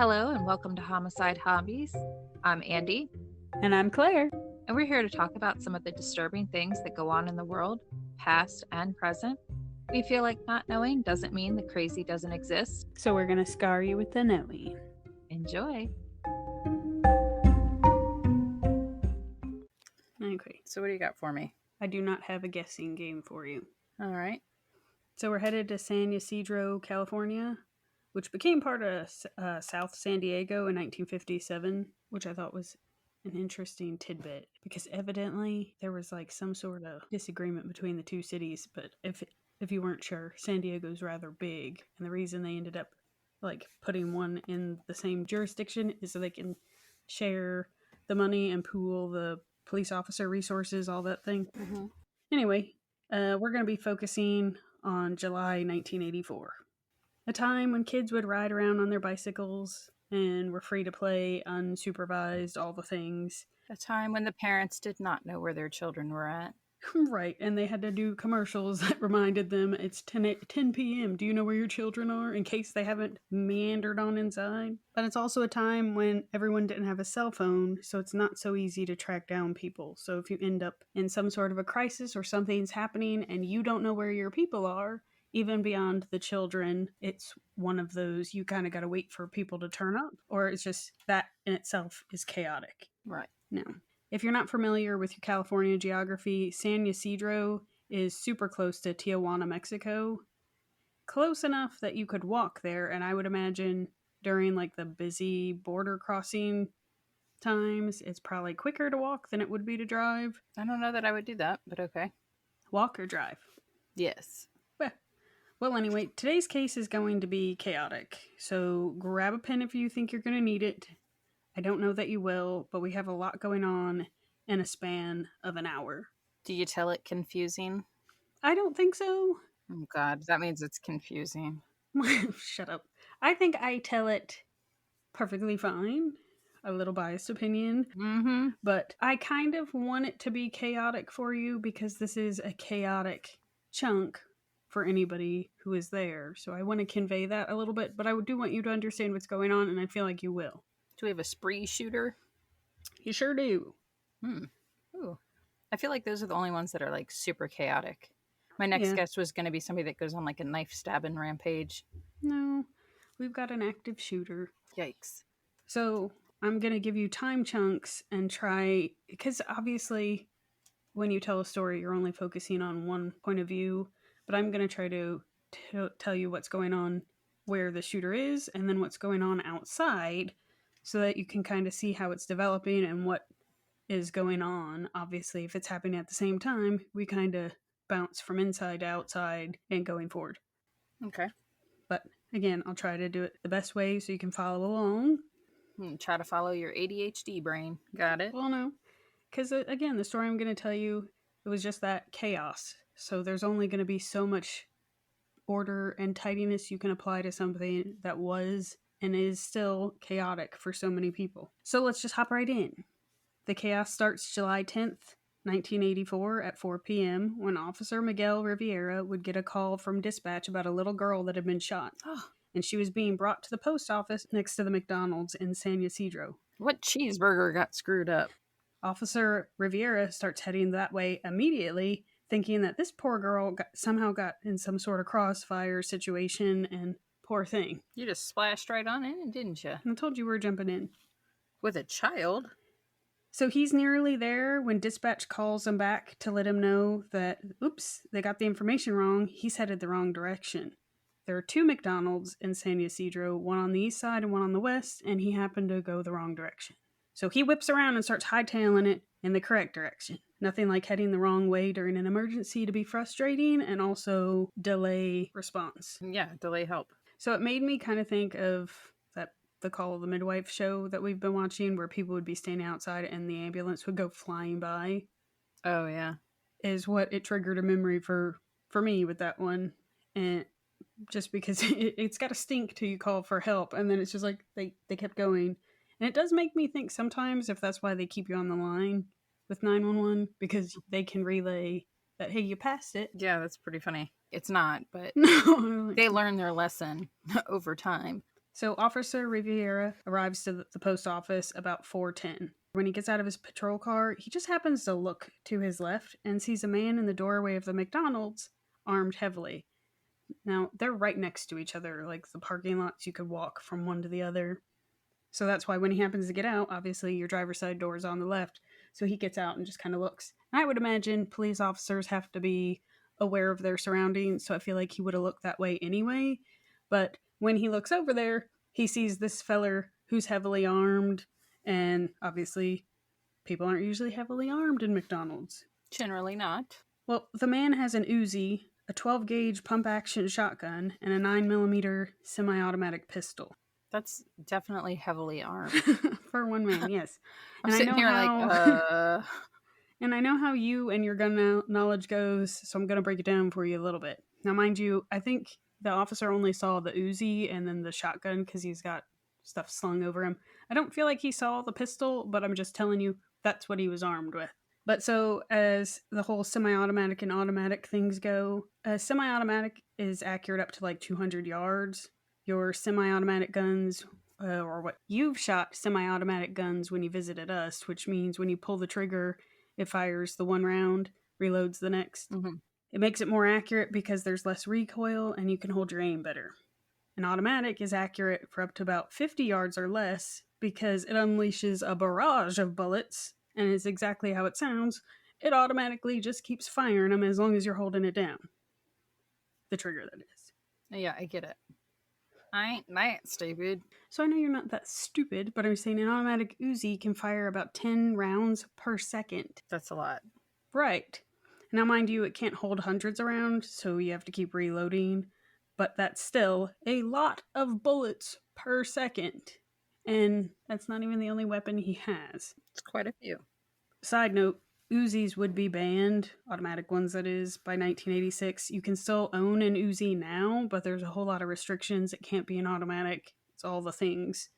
Hello and welcome to Homicide Hobbies. I'm Andy, And I'm Claire. and we're here to talk about some of the disturbing things that go on in the world, past and present. We feel like not knowing doesn't mean the crazy doesn't exist. So we're going to scar you with the knowing. Enjoy. Okay, So what do you got for me? I do not have a guessing game for you. All right. So we're headed to San Ysidro, California, which became part of South San Diego in 1957, which I thought was an interesting tidbit because evidently there was like some sort of disagreement between the two cities. But if you weren't sure, San Diego's rather big, and the reason they ended up like putting one in the same jurisdiction is so they can share the money and pool the police officer resources, all that thing. Mm-hmm. Anyway, we're going to be focusing on July 1984, a time when kids would ride around on their bicycles and were free to play unsupervised, all the things. A time when the parents did not know where their children were at. Right, and they had to do commercials that reminded them it's 10 p.m. Do you know where your children are? In case they haven't meandered on inside. But it's also a time when everyone didn't have a cell phone, so it's not so easy to track down people. So if you end up in some sort of a crisis or something's happening and you don't know where your people are, even beyond the children, it's one of those you kind of got to wait for people to turn up, or it's just that in itself is chaotic. Right. Now, if you're not familiar with your California geography, San Ysidro is super close to Tijuana, Mexico. Close enough that you could walk there, and I would imagine during like the busy border crossing times, it's probably quicker to walk than it would be to drive. I don't know that I would do that, but okay. Walk or drive? Yes. Well, anyway, today's case is going to be chaotic, so grab a pen if you think you're going to need it. I don't know that you will, but we have a lot going on in a span of an hour. Do you tell it confusing? I don't think so. Oh, God. That means it's confusing. Shut up. I think I tell it perfectly fine. A little biased opinion. Mm-hmm. But I kind of want it to be chaotic for you because this is a chaotic chunk for anybody who is there. So I want to convey that a little bit, but I do want you to understand what's going on, and I feel like you will. Do we have a spree shooter? You sure do. Ooh. I feel like those are the only ones that are like super chaotic. My next guess was going to be somebody that goes on like a knife stabbing rampage. No, we've got an active shooter. Yikes. So I'm going to give you time chunks and try, because obviously when you tell a story, you're only focusing on one point of view, but I'm going to try to tell you what's going on where the shooter is and then what's going on outside so that you can kind of see how it's developing and what is going on. Obviously, if it's happening at the same time, we kind of bounce from inside to outside and going forward. Okay. But again, I'll try to do it the best way so you can follow along. Try to follow your ADHD brain. Got it? Well, no. Because, again, the story I'm going to tell you, it was just that chaos. So there's only going to be so much order and tidiness you can apply to something that was and is still chaotic for so many people. So let's just hop right in. The chaos starts July 10th, 1984 at 4 p.m. when Officer Miguel Riviera would get a call from dispatch about a little girl that had been shot. And she was being brought to the post office next to the McDonald's in San Ysidro. What cheeseburger got screwed up? Officer Riviera starts heading that way immediately, thinking that this poor girl somehow got in some sort of crossfire situation, and poor thing. You just splashed right on in, didn't you? I told you we were jumping in. With a child? So he's nearly there when dispatch calls him back to let him know that, oops, they got the information wrong. He's headed the wrong direction. There are two McDonald's in San Ysidro, one on the east side and one on the west, and he happened to go the wrong direction. So he whips around and starts hightailing it in the correct direction. Nothing like heading the wrong way during an emergency to be frustrating and also delay response. Yeah, delay help. So it made me kind of think of the Call of the Midwife show that we've been watching where people would be standing outside and the ambulance would go flying by. Oh, yeah. Is what it triggered a memory for me with that one. And just because it's got a stink till you call for help, and then it's just like they kept going. And it does make me think sometimes if that's why they keep you on the line with 911, because they can relay that, hey, you passed it. Yeah, that's pretty funny. It's not, but No, they learn their lesson over time. So Officer Riviera arrives to the post office about 4:10. When he gets out of his patrol car, he just happens to look to his left and sees a man in the doorway of the McDonald's, armed heavily. Now, they're right next to each other, like the parking lots you could walk from one to the other. So that's why when he happens to get out, obviously your driver's side door is on the left. So he gets out and just kind of looks. I would imagine police officers have to be aware of their surroundings, so I feel like he would have looked that way anyway. But when he looks over there, he sees this feller who's heavily armed, and obviously people aren't usually heavily armed in McDonald's. Generally not. Well, the man has an Uzi, a 12-gauge pump-action shotgun, and a 9mm semi-automatic pistol. That's definitely heavily armed. For one man, yes. I'm sitting here like, And I know how you and your gun knowledge goes, so I'm going to break it down for you a little bit. Now, mind you, I think the officer only saw the Uzi and then the shotgun because he's got stuff slung over him. I don't feel like he saw the pistol, but I'm just telling you that's what he was armed with. But so as the whole semi-automatic and automatic things go, a semi-automatic is accurate up to like 200 yards. Your semi-automatic guns, or what you've shot semi-automatic guns when you visited us, which means when you pull the trigger, it fires the one round, reloads the next. Mm-hmm. It makes it more accurate because there's less recoil and you can hold your aim better. An automatic is accurate for up to about 50 yards or less because it unleashes a barrage of bullets, and it's exactly how it sounds. It automatically just keeps firing them as long as you're holding it down. The trigger, that is. Yeah, I get it. I ain't that stupid. So I know you're not that stupid, but I'm saying an automatic Uzi can fire about 10 rounds per second. That's a lot. Right. Now, mind you, it can't hold hundreds around, so you have to keep reloading, but that's still a lot of bullets per second. And that's not even the only weapon he has. It's quite a few. Side note, Uzis would be banned, automatic ones that is, by 1986. You can still own an Uzi now, but there's a whole lot of restrictions. It can't be an automatic. It's all the things.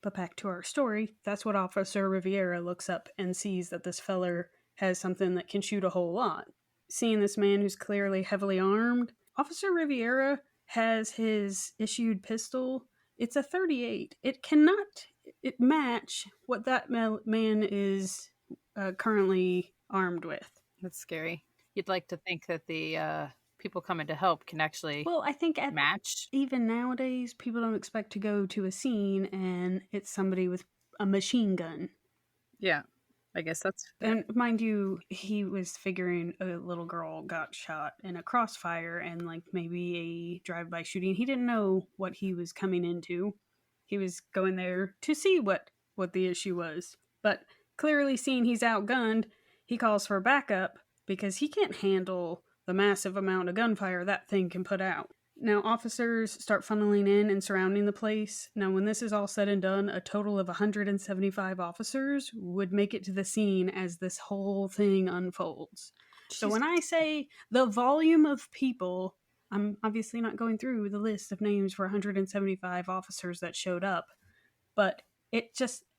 But back to our story, that's what Officer Riviera looks up and sees that this feller has something that can shoot a whole lot. Seeing this man who's clearly heavily armed, Officer Riviera has his issued pistol. It's a .38. It cannot match what that man is currently armed with. That's scary. You'd like to think that the people coming to help can actually I think match. Even nowadays, people don't expect to go to a scene and it's somebody with a machine gun. Yeah, I guess that's fair. And mind you, he was figuring a little girl got shot in a crossfire and like maybe a drive-by shooting. He didn't know what he was coming into. He was going there to see what the issue was. But clearly seeing he's outgunned, he calls for backup because he can't handle the massive amount of gunfire that thing can put out. Now, officers start funneling in and surrounding the place. Now, when this is all said and done, a total of 175 officers would make it to the scene as this whole thing unfolds. Jeez. So when I say the volume of people, I'm obviously not going through the list of names for 175 officers that showed up, but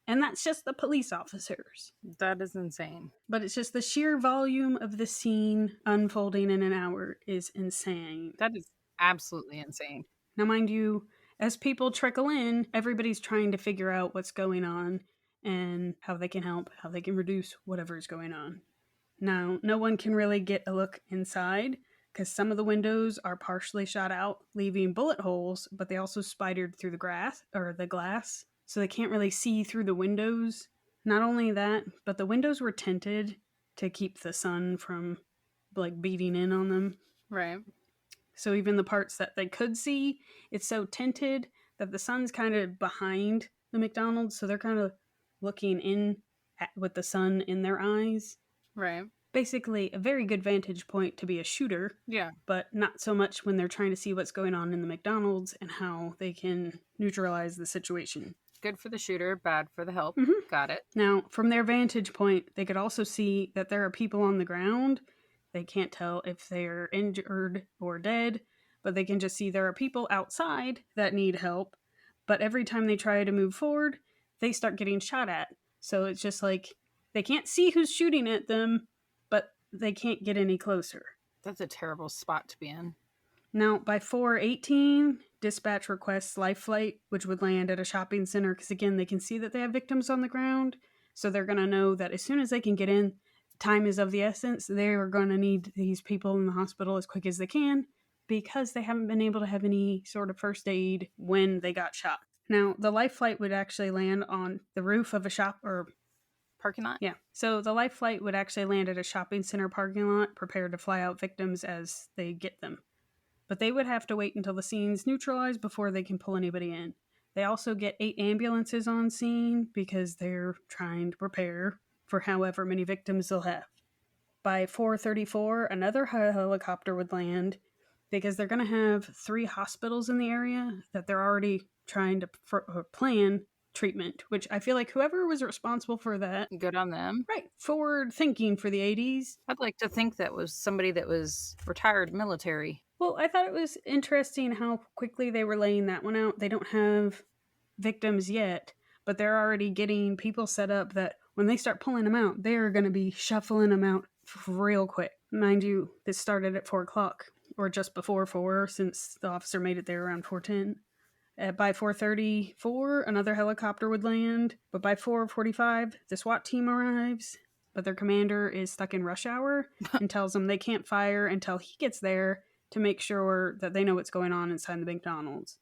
and that's just the police officers. That is insane. But it's just the sheer volume of the scene unfolding in an hour is insane. That is absolutely insane. Now, mind you, as people trickle in, everybody's trying to figure out what's going on and how they can help, how they can reduce whatever is going on. Now, no one can really get a look inside because some of the windows are partially shot out, leaving bullet holes, but they also spidered through the glass. So they can't really see through the windows. Not only that, but the windows were tinted to keep the sun from like beating in on them. Right. So even the parts that they could see, it's so tinted that the sun's kind of behind the McDonald's. So they're kind of looking in with the sun in their eyes. Right. Basically a very good vantage point to be a shooter. Yeah. But not so much when they're trying to see what's going on in the McDonald's and how they can neutralize the situation. Good for the shooter, bad for the help. Mm-hmm. Got it. Now, from their vantage point, they could also see that there are people on the ground. They can't tell if they're injured or dead, but they can just see there are people outside that need help. But every time they try to move forward, they start getting shot at. So it's just like they can't see who's shooting at them, but they can't get any closer. That's a terrible spot to be in. Now, by 4:18, dispatch requests life flight, which would land at a shopping center because, again, they can see that they have victims on the ground. So they're going to know that as soon as they can get in, time is of the essence. They are going to need these people in the hospital as quick as they can because they haven't been able to have any sort of first aid when they got shot. Now, the life flight would actually land on the roof of a shop or parking lot? Yeah. So the life flight would actually land at a shopping center parking lot, prepared to fly out victims as they get them. But they would have to wait until the scene's neutralized before they can pull anybody in. They also get 8 ambulances on scene because they're trying to prepare for however many victims they'll have. By 4:34, another helicopter would land because they're going to have 3 hospitals in the area that they're already trying to plan treatment, which I feel like whoever was responsible for that, Good on them. right, forward thinking for the 80s. I'd like to think that was somebody that was retired military. Well, I thought it was interesting how quickly they were laying that one out. They don't have victims yet, but they're already getting people set up that when they start pulling them out, they are going to be shuffling them out real quick. Mind you, this started at 4 o'clock, or just before 4, since the officer made it there around 4:10. By 4:34, another helicopter would land, but by 4:45, the SWAT team arrives, but their commander is stuck in rush hour and tells them they can't fire until he gets there to make sure that they know what's going on inside the McDonald's.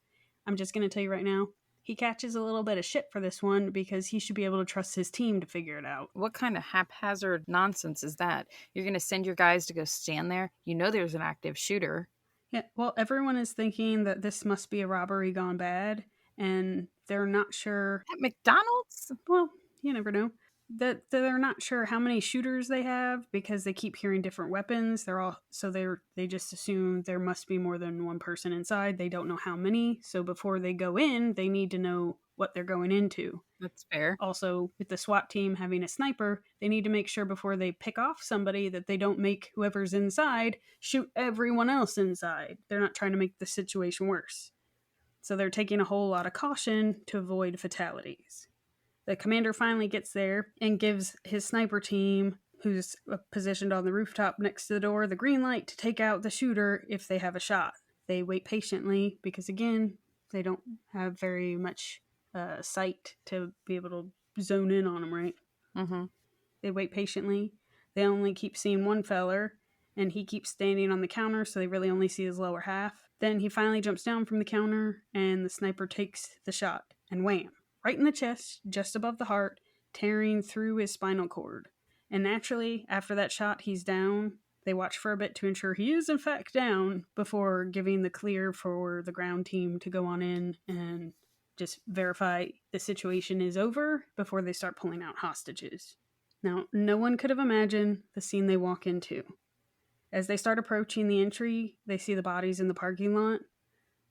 I'm just going to tell you right now, he catches a little bit of shit for this one because he should be able to trust his team to figure it out. What kind of haphazard nonsense is that? You're going to send your guys to go stand there? You know there's an active shooter. Yeah, well, everyone is thinking that this must be a robbery gone bad, and they're not sure. At McDonald's? Well, you never know. That they're not sure how many shooters they have because they keep hearing different weapons. They just assume there must be more than one person inside. They don't know how many, so before they go in, they need to know what they're going into. That's fair. Also, with the SWAT team having a sniper, they need to make sure before they pick off somebody that they don't make whoever's inside shoot everyone else inside. They're not trying to make the situation worse. So they're taking a whole lot of caution to avoid fatalities. The commander finally gets there and gives his sniper team, who's positioned on the rooftop next to the door, the green light to take out the shooter if they have a shot. They wait patiently because, again, they don't have very much sight to be able to zone in on them, right? Mm-hmm. They wait patiently. They only keep seeing one feller, and he keeps standing on the counter, so they really only see his lower half. Then he finally jumps down from the counter, and the sniper takes the shot, and wham, right in the chest, just above the heart, tearing through his spinal cord. And naturally, after that shot, he's down. They watch for a bit to ensure he is in fact down before giving the clear for the ground team to go on in and just verify the situation is over before they start pulling out hostages. Now, no one could have imagined the scene they walk into. As they start approaching the entry, they see the bodies in the parking lot.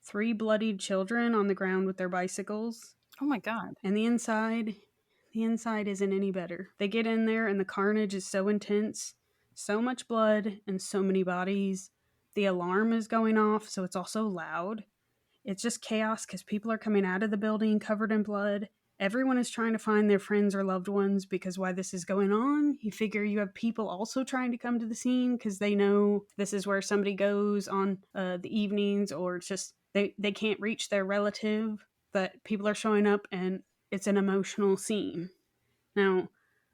3 bloodied children on the ground with their bicycles. Oh my God. And the inside isn't any better. They get in there and the carnage is so intense. So much blood and so many bodies. The alarm is going off, so it's also loud. It's just chaos because people are coming out of the building covered in blood. Everyone is trying to find their friends or loved ones because while this is going on, you figure you have people also trying to come to the scene because they know this is where somebody goes on the evenings, or it's just they can't reach their relative, that people are showing up and it's an emotional scene. Now,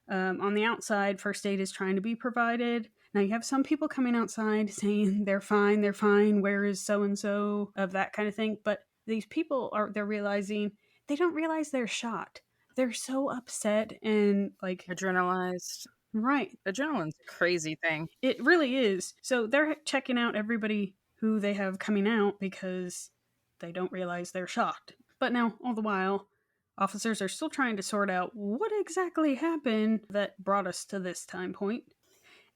on the outside, first aid is trying to be provided. Now, you have some people coming outside saying they're fine, where is so-and-so, of that kind of thing. But these people they're realizing, they don't realize they're shot. They're so upset and like... Adrenalized. Right. Adrenaline's a crazy thing. It really is. So they're checking out everybody who they have coming out because they don't realize they're shot. But now, all the while, officers are still trying to sort out what exactly happened that brought us to this time point.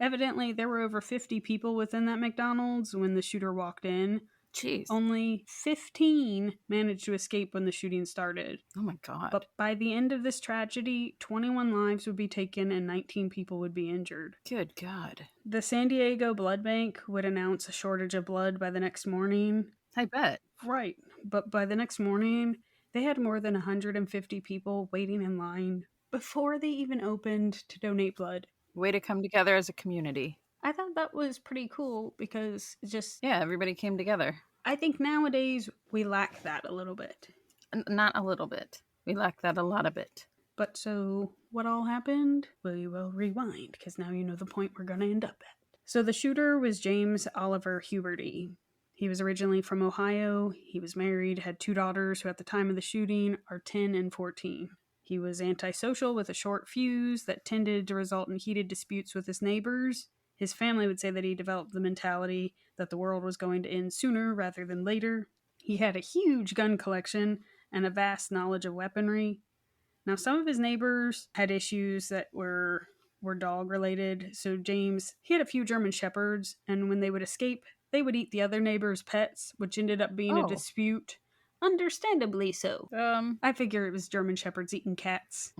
Evidently, there were over 50 people within that McDonald's when the shooter walked in. Jeez. Only 15 managed to escape when the shooting started. Oh my God. But by the end of this tragedy, 21 lives would be taken and 19 people would be injured. Good God. The San Diego Blood Bank would announce a shortage of blood by the next morning. I bet. Right. But by the next morning, they had more than 150 people waiting in line before they even opened to donate blood. Way to come together as a community. I thought that was pretty cool because it just... Yeah, everybody came together. I think nowadays we lack that a little bit. Not a little bit. We lack that a lot of it. But so what all happened? We will rewind, because now you know the point we're going to end up at. So the shooter was James Oliver Huberty. He was originally from Ohio. He was married, had 2 daughters who at the time of the shooting are 10 and 14. He was antisocial with a short fuse that tended to result in heated disputes with his neighbors. His family would say that he developed the mentality that the world was going to end sooner rather than later. He had a huge gun collection and a vast knowledge of weaponry. Now, some of his neighbors had issues that were dog related. So James, he had a few German shepherds, and when they would escape, they would eat the other neighbors' pets, which ended up being a dispute. Understandably so. I figure it was German shepherds eating cats.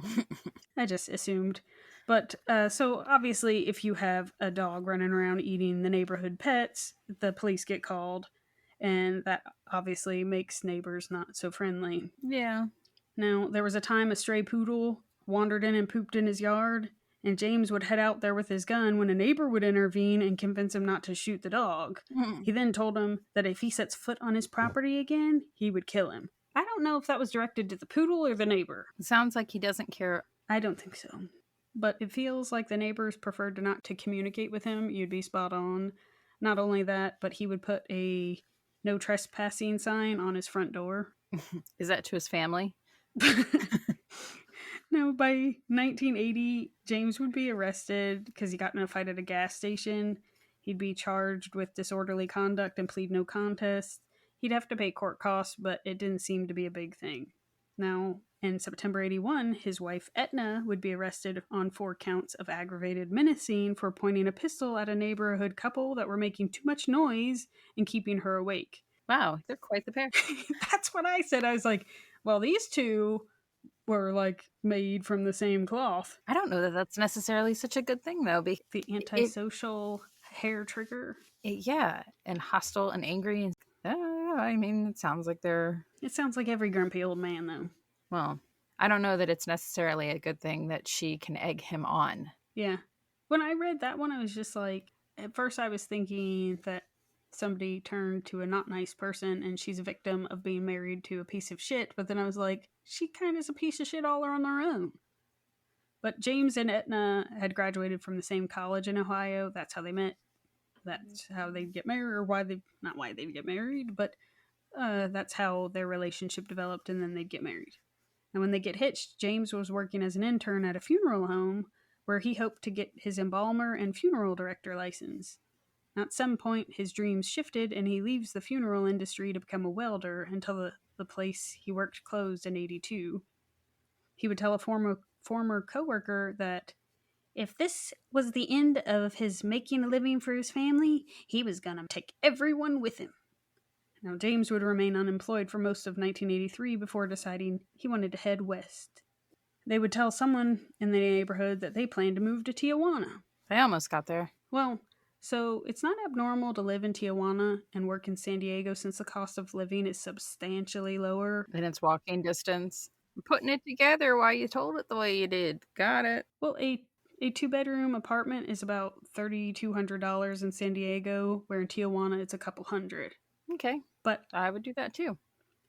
I just assumed. But so obviously, if you have a dog running around eating the neighborhood pets, the police get called, and that obviously makes neighbors not so friendly. Yeah. Now, there was a time a stray poodle wandered in and pooped in his yard, and James would head out there with his gun when a neighbor would intervene and convince him not to shoot the dog. He then told him that if he sets foot on his property again, he would kill him. I don't know if that was directed to the poodle or the neighbor. It sounds like he doesn't care. I don't think so. But it feels like the neighbors preferred not to communicate with him. You'd be spot on. Not only that, but he would put a no trespassing sign on his front door. Is that to his family? No, by 1980, James would be arrested because he got in a fight at a gas station. He'd be charged with disorderly conduct and plead no contest. He'd have to pay court costs, but it didn't seem to be a big thing. Now, in September 81, his wife Etna would be arrested on 4 counts of aggravated menacing for pointing a pistol at a neighborhood couple that were making too much noise and keeping her awake. Wow, they're quite the pair. That's what I said. I was like, well, these two were like made from the same cloth. I don't know that that's necessarily such a good thing, though. The antisocial hair trigger. Yeah, and hostile and angry. I mean, it sounds like they're... It sounds like every grumpy old man, though. Well, I don't know that it's necessarily a good thing that she can egg him on. Yeah. When I read that one, I was just like, at first I was thinking that somebody turned to a not nice person and she's a victim of being married to a piece of shit, but then I was like, she kind of is a piece of shit all on her own. But James and Etna had graduated from the same college in Ohio. That's how they met. That's how they'd get married, or not why they'd get married, but that's how their relationship developed, and then they'd get married. And when they get hitched, James was working as an intern at a funeral home where he hoped to get his embalmer and funeral director license. At some point, his dreams shifted, and he leaves the funeral industry to become a welder until the place he worked closed in 82. He would tell a former coworker that if this was the end of his making a living for his family, he was going to take everyone with him. Now, James would remain unemployed for most of 1983 before deciding he wanted to head west. They would tell someone in the neighborhood that they planned to move to Tijuana. I almost got there. Well, so it's not abnormal to live in Tijuana and work in San Diego since the cost of living is substantially lower. And it's walking distance. I'm putting it together while you told it the way you did. Got it. Well, a 2-bedroom apartment is about $3,200 in San Diego, where in Tijuana it's a couple hundred. Okay. But I would do that too.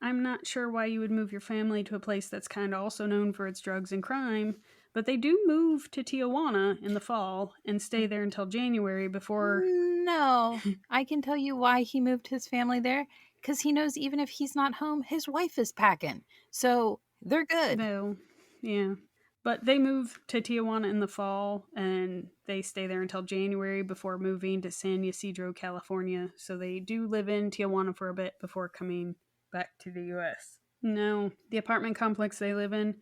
I'm not sure why you would move your family to a place that's kind of also known for its drugs and crime, but they do move to Tijuana in the fall and stay there until January before... No, I can tell you why he moved his family there. Because he knows even if he's not home, his wife is packing. So they're good. No, yeah. But they move to Tijuana in the fall, and they stay there until January before moving to San Ysidro, California. So they do live in Tijuana for a bit before coming back to the U.S. No, the apartment complex they live in,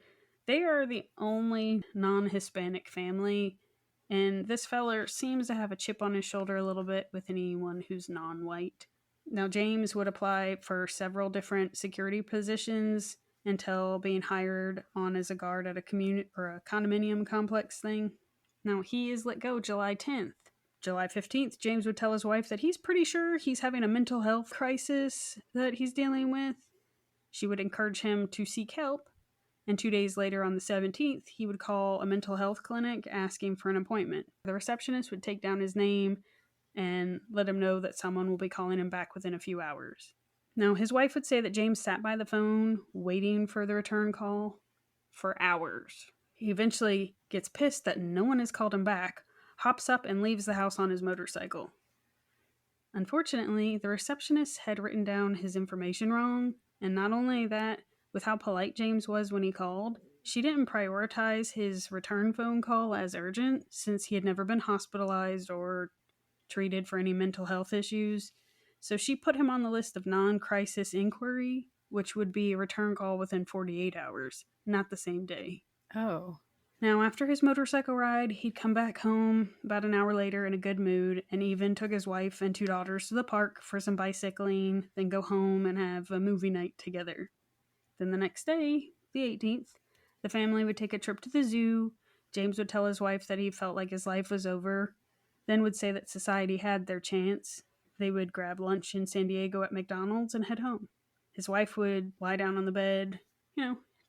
they are the only non-Hispanic family, and this feller seems to have a chip on his shoulder a little bit with anyone who's non-white. Now, James would apply for several different security positions until being hired on as a guard at a condominium complex thing. Now, he is let go July 10th. July 15th, James would tell his wife that he's pretty sure he's having a mental health crisis that he's dealing with. She would encourage him to seek help, and 2 days later on the 17th, he would call a mental health clinic asking for an appointment. The receptionist would take down his name and let him know that someone will be calling him back within a few hours. Now, his wife would say that James sat by the phone waiting for the return call for hours. He eventually gets pissed that no one has called him back, hops up, and leaves the house on his motorcycle. Unfortunately, the receptionist had written down his information wrong, and not only that, with how polite James was when he called, she didn't prioritize his return phone call as urgent since he had never been hospitalized or treated for any mental health issues. So she put him on the list of non-crisis inquiry, which would be a return call within 48 hours, not the same day. Oh. Now, after his motorcycle ride, he'd come back home about an hour later in a good mood and even took his wife and 2 daughters to the park for some bicycling, then go home and have a movie night together. Then the next day, the 18th, the family would take a trip to the zoo. James would tell his wife that he felt like his life was over, then would say that society had their chance. They would grab lunch in San Diego at McDonald's and head home. His wife would lie down on the bed,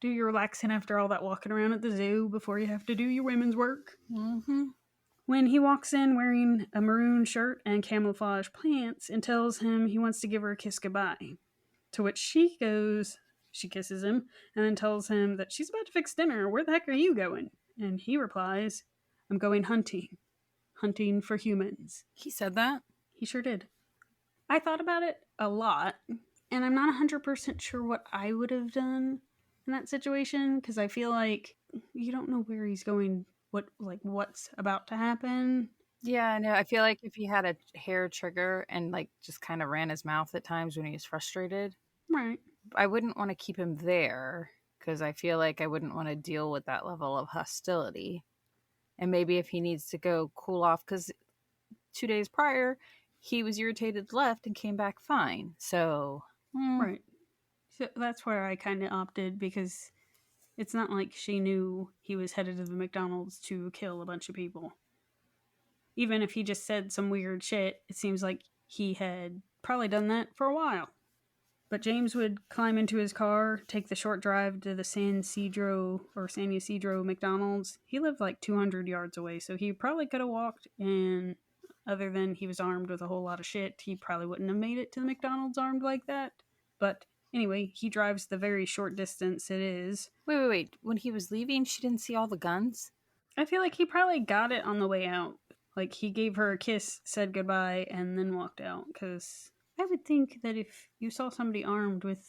do your relaxing after all that walking around at the zoo before you have to do your women's work. Mm-hmm. When he walks in wearing a maroon shirt and camouflage pants and tells him he wants to give her a kiss goodbye, to which she kisses him, and then tells him that she's about to fix dinner. Where the heck are you going? And he replies, I'm going hunting. Hunting for humans. He said that? He sure did. I thought about it a lot, and I'm not 100% sure what I would have done in that situation, because I feel like you don't know where he's going, what's about to happen. Yeah, no, I feel like if he had a hair trigger and like just kind of ran his mouth at times when he was frustrated, Right. I wouldn't want to keep him there because I feel like I wouldn't want to deal with that level of hostility. And maybe if he needs to go cool off, because 2 days prior, he was irritated, left, and came back fine. So, Right. So that's where I kind of opted, because it's not like she knew he was headed to the McDonald's to kill a bunch of people. Even if he just said some weird shit, it seems like he had probably done that for a while. But James would climb into his car, take the short drive to the San Ysidro McDonald's. He lived like 200 yards away, so he probably could have walked, and other than he was armed with a whole lot of shit, he probably wouldn't have made it to the McDonald's armed like that. But anyway, he drives the very short distance it is. Wait. When he was leaving, she didn't see all the guns? I feel like he probably got it on the way out. Like, he gave her a kiss, said goodbye, and then walked out, because I would think that if you saw somebody armed with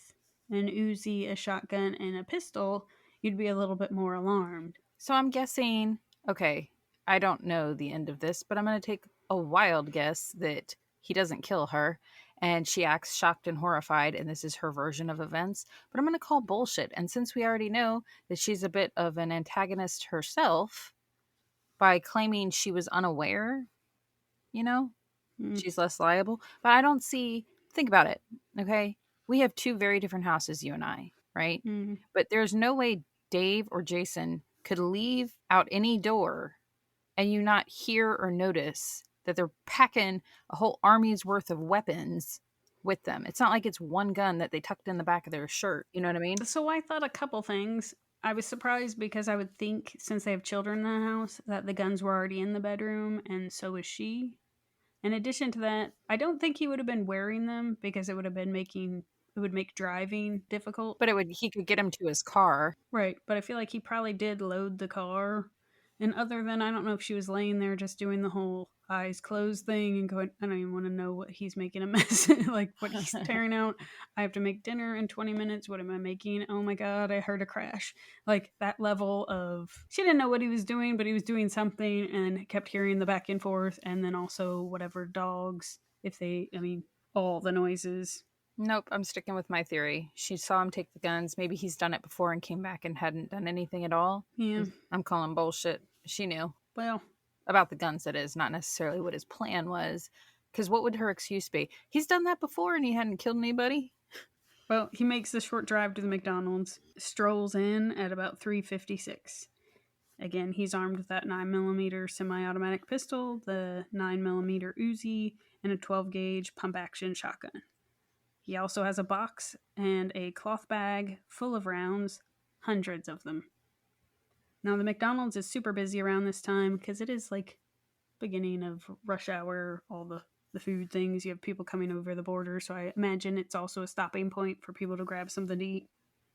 an Uzi, a shotgun, and a pistol, you'd be a little bit more alarmed. So I'm guessing, okay, I don't know the end of this, but I'm going to take a wild guess that he doesn't kill her and she acts shocked and horrified, and this is her version of events. But I'm going to call bullshit. And since we already know that she's a bit of an antagonist herself, by claiming she was unaware, she's less liable. But I don't see, think about it, okay? We have two very different houses, you and I, right? Mm. But there's no way Dave or Jason could leave out any door and you not hear or notice that they're packing a whole army's worth of weapons with them. It's not like it's one gun that they tucked in the back of their shirt. You know what I mean? So I thought a couple things. I was surprised because I would think, since they have children in the house, that the guns were already in the bedroom, and so was she. In addition to that, I don't think he would have been wearing them because it would make driving difficult. But he could get him to his car. Right, but I feel like he probably did load the car. And other than, I don't know if she was laying there just doing the whole eyes closed thing and going, I don't even want to know what he's making a mess, like what he's tearing out. I have to make dinner in 20 minutes. What am I making? Oh my God, I heard a crash. Like that level of, she didn't know what he was doing, but he was doing something and kept hearing the back and forth. And then also whatever dogs, all the noises. Nope, I'm sticking with my theory. She saw him take the guns. Maybe he's done it before and came back and hadn't done anything at all. Yeah. I'm calling bullshit. She knew. Well, about the guns, that is, not necessarily what his plan was. Because what would her excuse be? He's done that before and he hadn't killed anybody? Well, he makes the short drive to the McDonald's, strolls in at about 3:56. Again, he's armed with that 9mm semi-automatic pistol, the 9mm Uzi, and a 12-gauge pump-action shotgun. He also has a box and a cloth bag full of rounds, hundreds of them. Now, the McDonald's is super busy around this time because it is like beginning of rush hour. All the the food things. You have people coming over the border, so I imagine it's also a stopping point for people to grab something to eat.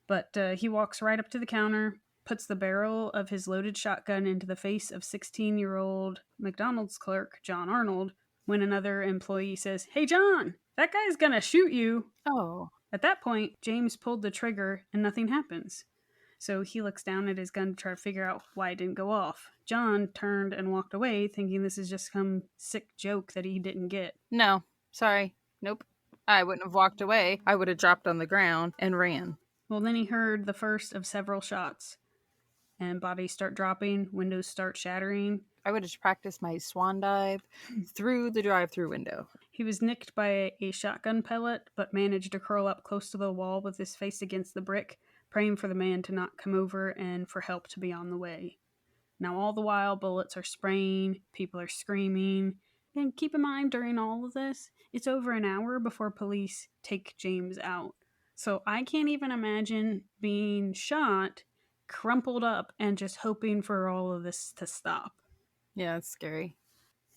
But he walks right up to the counter, puts the barrel of his loaded shotgun into the face of 16-year-old McDonald's clerk, John Arnold, when another employee says, "Hey, John, that guy's gonna shoot you." Oh. At that point, James pulled the trigger and nothing happens. So he looks down at his gun to try to figure out why it didn't go off. John turned and walked away, thinking this is just some sick joke that he didn't get. No, sorry. Nope. I wouldn't have walked away. I would have dropped on the ground and ran. Well, then he heard the first of several shots, and bodies start dropping, windows start shattering. I would have practiced my swan dive through the drive-through window. He was nicked by a shotgun pellet, but managed to curl up close to the wall with his face against the brick, praying for the man to not come over and for help to be on the way. Now, all the while, bullets are spraying, people are screaming, and keep in mind, during all of this, it's over an hour before police take James out. So I can't even imagine being shot, crumpled up, and just hoping for all of this to stop. Yeah, it's scary.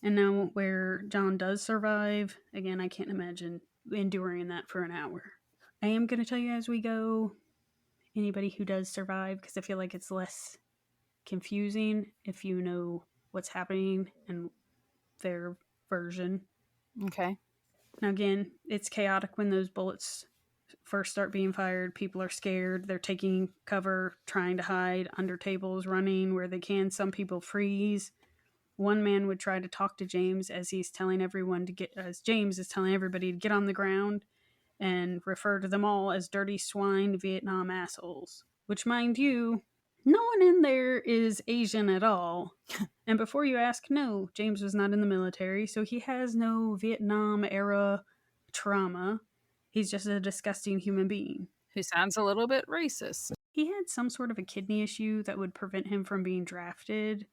And now where John does survive, again, I can't imagine enduring that for an hour. I am going to tell you as we go, anybody who does survive, because I feel like it's less confusing if you know what's happening and their version. Okay. Now again, it's chaotic when those bullets first start being fired. People are scared. They're taking cover, trying to hide under tables, running where they can. Some people freeze. One man would try to talk to James as James is telling everybody to get on the ground and refer to them all as dirty swine Vietnam assholes. Which, mind you, no one in there is Asian at all. And before you ask, no, James was not in the military, so he has no Vietnam-era trauma. He's just a disgusting human being. Who sounds a little bit racist. He had some sort of a kidney issue that would prevent him from being drafted.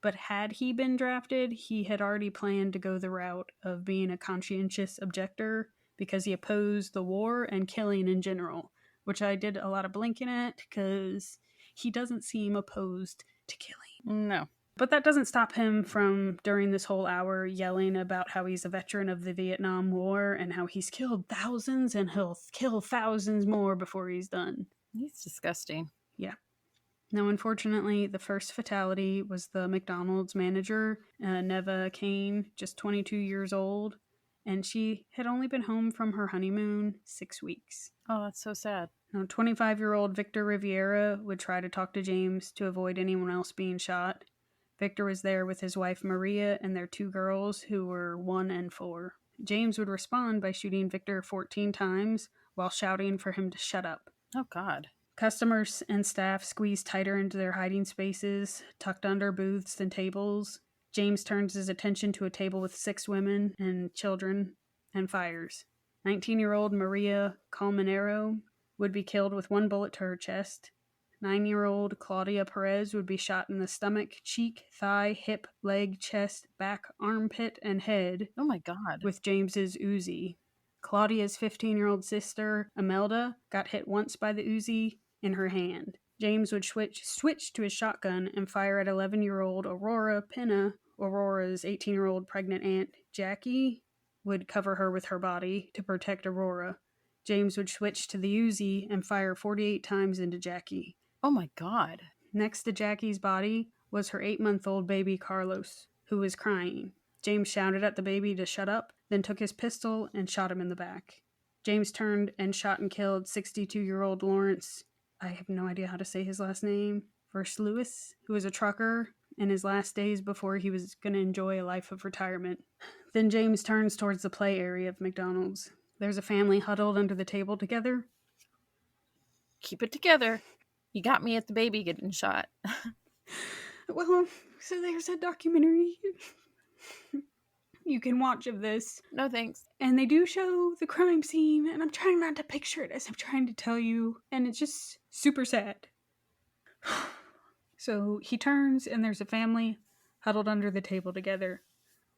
But had he been drafted, he had already planned to go the route of being a conscientious objector because he opposed the war and killing in general, which I did a lot of blinking at because he doesn't seem opposed to killing. No. But that doesn't stop him from, during this whole hour, yelling about how he's a veteran of the Vietnam War and how he's killed thousands and he'll kill thousands more before he's done. He's disgusting. Yeah. Now, unfortunately, the first fatality was the McDonald's manager, Neva Kane, just 22 years old, and she had only been home from her honeymoon 6 weeks. Oh, that's so sad. Now, 25-year-old Victor Riviera would try to talk to James to avoid anyone else being shot. Victor was there with his wife Maria and their 2 girls, who were 1 and 4. James would respond by shooting Victor 14 times while shouting for him to shut up. Oh, God. Customers and staff squeezed tighter into their hiding spaces, tucked under booths and tables. James turns his attention to a table with 6 women and children and fires. 19-year-old Maria Colmenero would be killed with 1 bullet to her chest. 9-year-old Claudia Perez would be shot in the stomach, cheek, thigh, hip, leg, chest, back, armpit, and head. Oh, my God. With James's Uzi. Claudia's 15-year-old sister, Imelda, got hit once by the Uzi in her hand. James would switch to his shotgun and fire at 11-year-old Aurora Pena. Aurora's 18-year-old pregnant aunt, Jackie, would cover her with her body to protect Aurora. James would switch to the Uzi and fire 48 times into Jackie. Oh, my God. Next to Jackie's body was her 8-month-old baby, Carlos, who was crying. James shouted at the baby to shut up, then took his pistol and shot him in the back. James turned and shot and killed 62-year-old Lawrence, I have no idea how to say his last name, First Lewis, who was a trucker in his last days before he was going to enjoy a life of retirement. Then James turns towards the play area of McDonald's. There's a family huddled under the table together. Keep it together. You got me at the baby getting shot. Well, so there's a documentary you can watch of this. No thanks. And they do show the crime scene, and I'm trying not to picture it as I'm trying to tell you, and it's just super sad. So he turns, and there's a family huddled under the table together.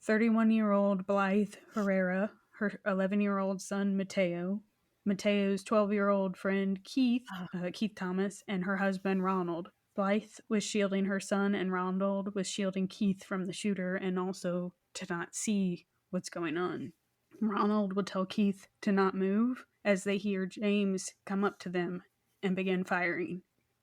31-year-old Blythe Herrera, her 11-year-old son Mateo, Mateo's 12-year-old friend Keith Thomas, and her husband Ronald. Blythe was shielding her son, and Ronald was shielding Keith from the shooter, and also to not see what's going on. Ronald would tell Keith to not move as they hear James come up to them and begin firing.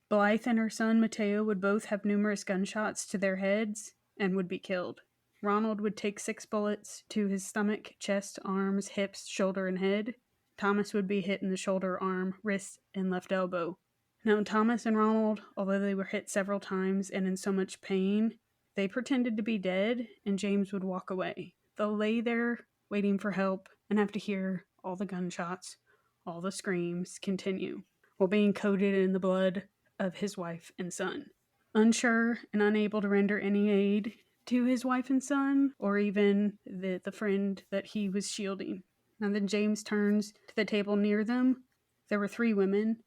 Blythe and her son Mateo would both have numerous gunshots to their heads and would be killed. Ronald would take 6 bullets to his stomach, chest, arms, hips, shoulder, and head. Thomas would be hit in the shoulder, arm, wrist, and left elbow. Now, Thomas and Ronald, although they were hit several times and in so much pain, they pretended to be dead, and James would walk away. They'll lay there waiting for help and have to hear all the gunshots, all the screams continue, while being coated in the blood of his wife and son. Unsure and unable to render any aid to his wife and son, or even the friend that he was shielding. Now then James turns to the table near them. There were 3 women.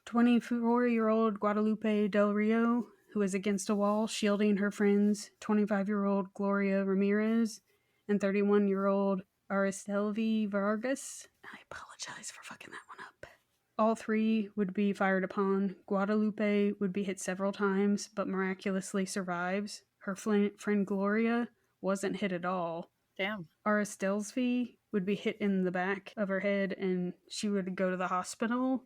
24-year-old Guadalupe Del Rio, who was against a wall shielding her friends, 25-year-old Gloria Ramirez, and 31-year-old Aristelvi Vargas. I apologize for fucking that one up. All 3 would be fired upon. Guadalupe would be hit several times, but miraculously survives. Her friend Gloria wasn't hit at all. Damn. Aristelvi would be hit in the back of her head, and she would go to the hospital,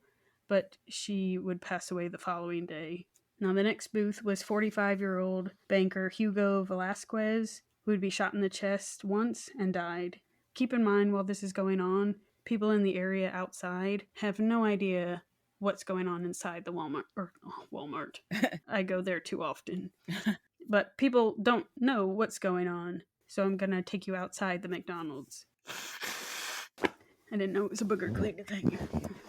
but she would pass away the following day. Now, the next booth was 45-year-old banker Hugo Velasquez, who would be shot in the chest once and died. Keep in mind, while this is going on, people in the area outside have no idea what's going on inside the Walmart. I go there too often. But people don't know what's going on, so I'm going to take you outside the McDonald's. I didn't know it was a booger click thing.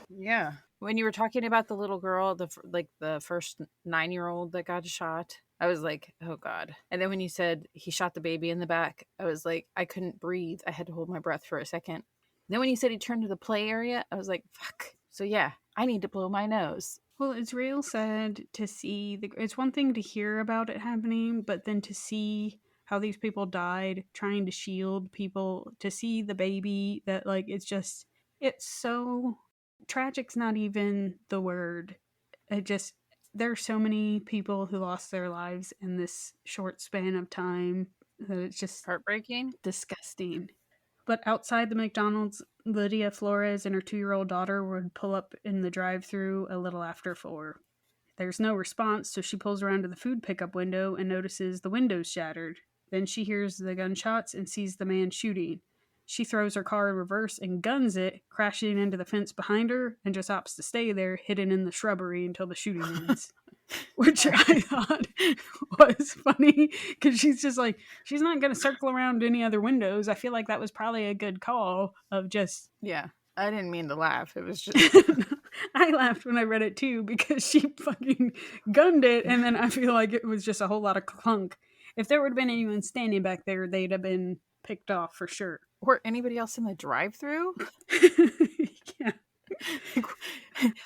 Yeah. When you were talking about the little girl, the first 9-year-old that got shot, I was like, oh God. And then when you said he shot the baby in the back, I was like, I couldn't breathe. I had to hold my breath for a second. Then when you said he turned to the play area, I was like, fuck. So yeah, I need to blow my nose. Well, it's real sad to see. It's one thing to hear about it happening, but then to see how these people died trying to shield people, to see the baby, that like, it's so... Tragic's not even the word. There's so many people who lost their lives in this short span of time that it's just heartbreaking, disgusting. But outside the McDonald's, Lydia Flores and her 2-year-old daughter would pull up in the drive-thru a little after 4. There's no response, so she pulls around to the food pickup window and notices the window's shattered. Then she hears the gunshots and sees the man shooting. She throws her car in reverse and guns it, crashing into the fence behind her, and just opts to stay there, hidden in the shrubbery until the shooting ends. Which I thought was funny, because she's just like, she's not going to circle around any other windows. I feel like that was probably a good call of just... Yeah, I didn't mean to laugh. It was just... I laughed when I read it too, because she fucking gunned it, and then I feel like it was just a whole lot of clunk. If there would have been anyone standing back there, they'd have been picked off for sure. Or anybody else in the drive-thru? Yeah.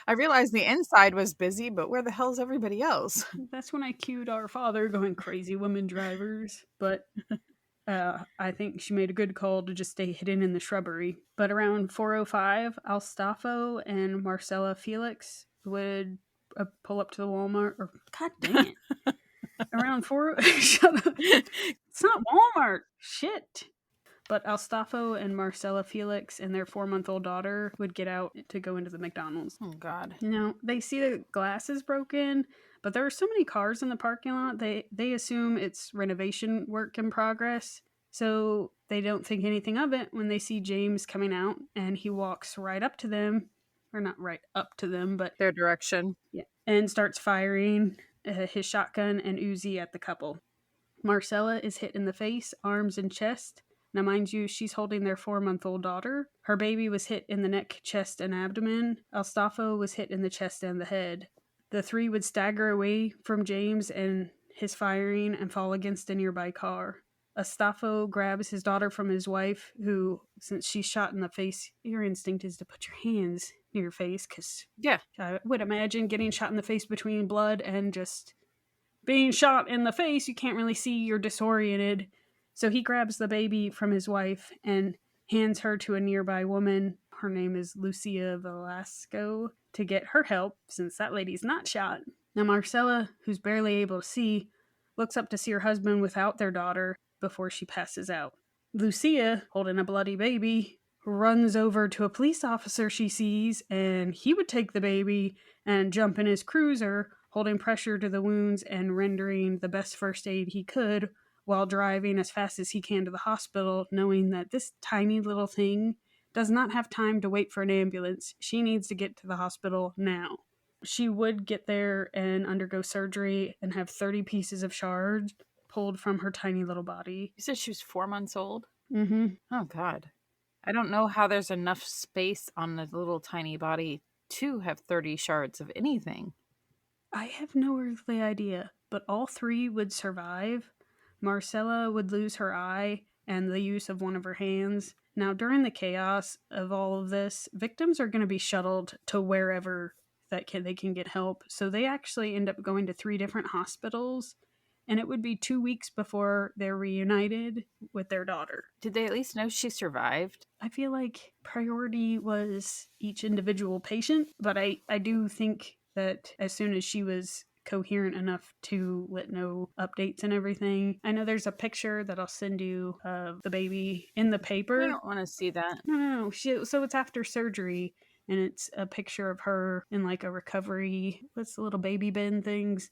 I realized the inside was busy, but where the hell's everybody else? That's when I cued Our Father going crazy women drivers. But I think she made a good call to just stay hidden in the shrubbery. But around 4:05, Alstafo and Marcella Felix would pull up to the Walmart. Or God dang it. Around 4... Shut up. It's not Walmart. Shit. But Alstafo and Marcella Felix and their 4-month-old daughter would get out to go into the McDonald's. Oh, God. Now, they see the glass is broken, but there are so many cars in the parking lot, they assume it's renovation work in progress. So they don't think anything of it when they see James coming out, and he walks right up to them. Or not right up to them, but... their direction. Yeah. And starts firing his shotgun and Uzi at the couple. Marcella is hit in the face, arms, and chest. Now, mind you, she's holding their 4-month-old daughter. Her baby was hit in the neck, chest, and abdomen. Alstafo was hit in the chest and the head. The 3 would stagger away from James and his firing and fall against a nearby car. Alstafo grabs his daughter from his wife, who, since she's shot in the face, your instinct is to put your hands near your face, because yeah, I would imagine getting shot in the face between blood and just being shot in the face, you can't really see, you're disoriented. So he grabs the baby from his wife and hands her to a nearby woman. Her name is Lucia Velasco, to get her help, since that lady's not shot. Now Marcella, who's barely able to see, looks up to see her husband without their daughter before she passes out. Lucia, holding a bloody baby, runs over to a police officer she sees, and he would take the baby and jump in his cruiser, holding pressure to the wounds and rendering the best first aid he could while driving as fast as he can to the hospital, knowing that this tiny little thing does not have time to wait for an ambulance. She needs to get to the hospital now. She would get there and undergo surgery and have 30 pieces of shards pulled from her tiny little body. You said she was 4 months old? Mm-hmm. Oh, God. I don't know how there's enough space on a little tiny body to have 30 shards of anything. I have no earthly idea, but all 3 would survive. Marcella would lose her eye and the use of one of her hands. Now, during the chaos of all of this, victims are going to be shuttled to wherever they can get help. So they actually end up going to 3 different hospitals, and it would be 2 weeks before they're reunited with their daughter. Did they at least know she survived? I feel like priority was each individual patient, but I do think that as soon as she was coherent enough to let know updates and everything. I know there's a picture that I'll send you of the baby in the paper. I don't want to see that. No. So it's after surgery, and it's a picture of her in like a recovery, what's the little baby bin things?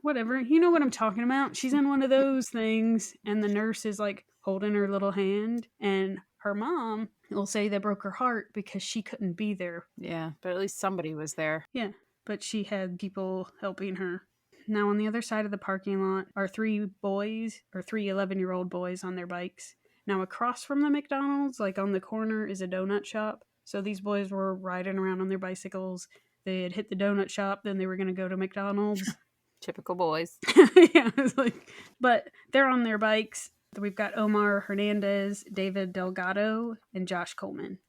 Whatever. You know what I'm talking about. She's in one of those things, and the nurse is like holding her little hand, and her mom will say that broke her heart because she couldn't be there. Yeah, but at least somebody was there. Yeah, but she had people helping her. Now, on the other side of the parking lot are 3 boys, or 3 11-year-old boys on their bikes. Now, across from the McDonald's, like on the corner, is a donut shop. So these boys were riding around on their bicycles. They had hit the donut shop, then they were going to go to McDonald's. Typical boys. Yeah, it's like, but they're on their bikes. We've got Omar Hernandez, David Delgado, and Josh Coleman.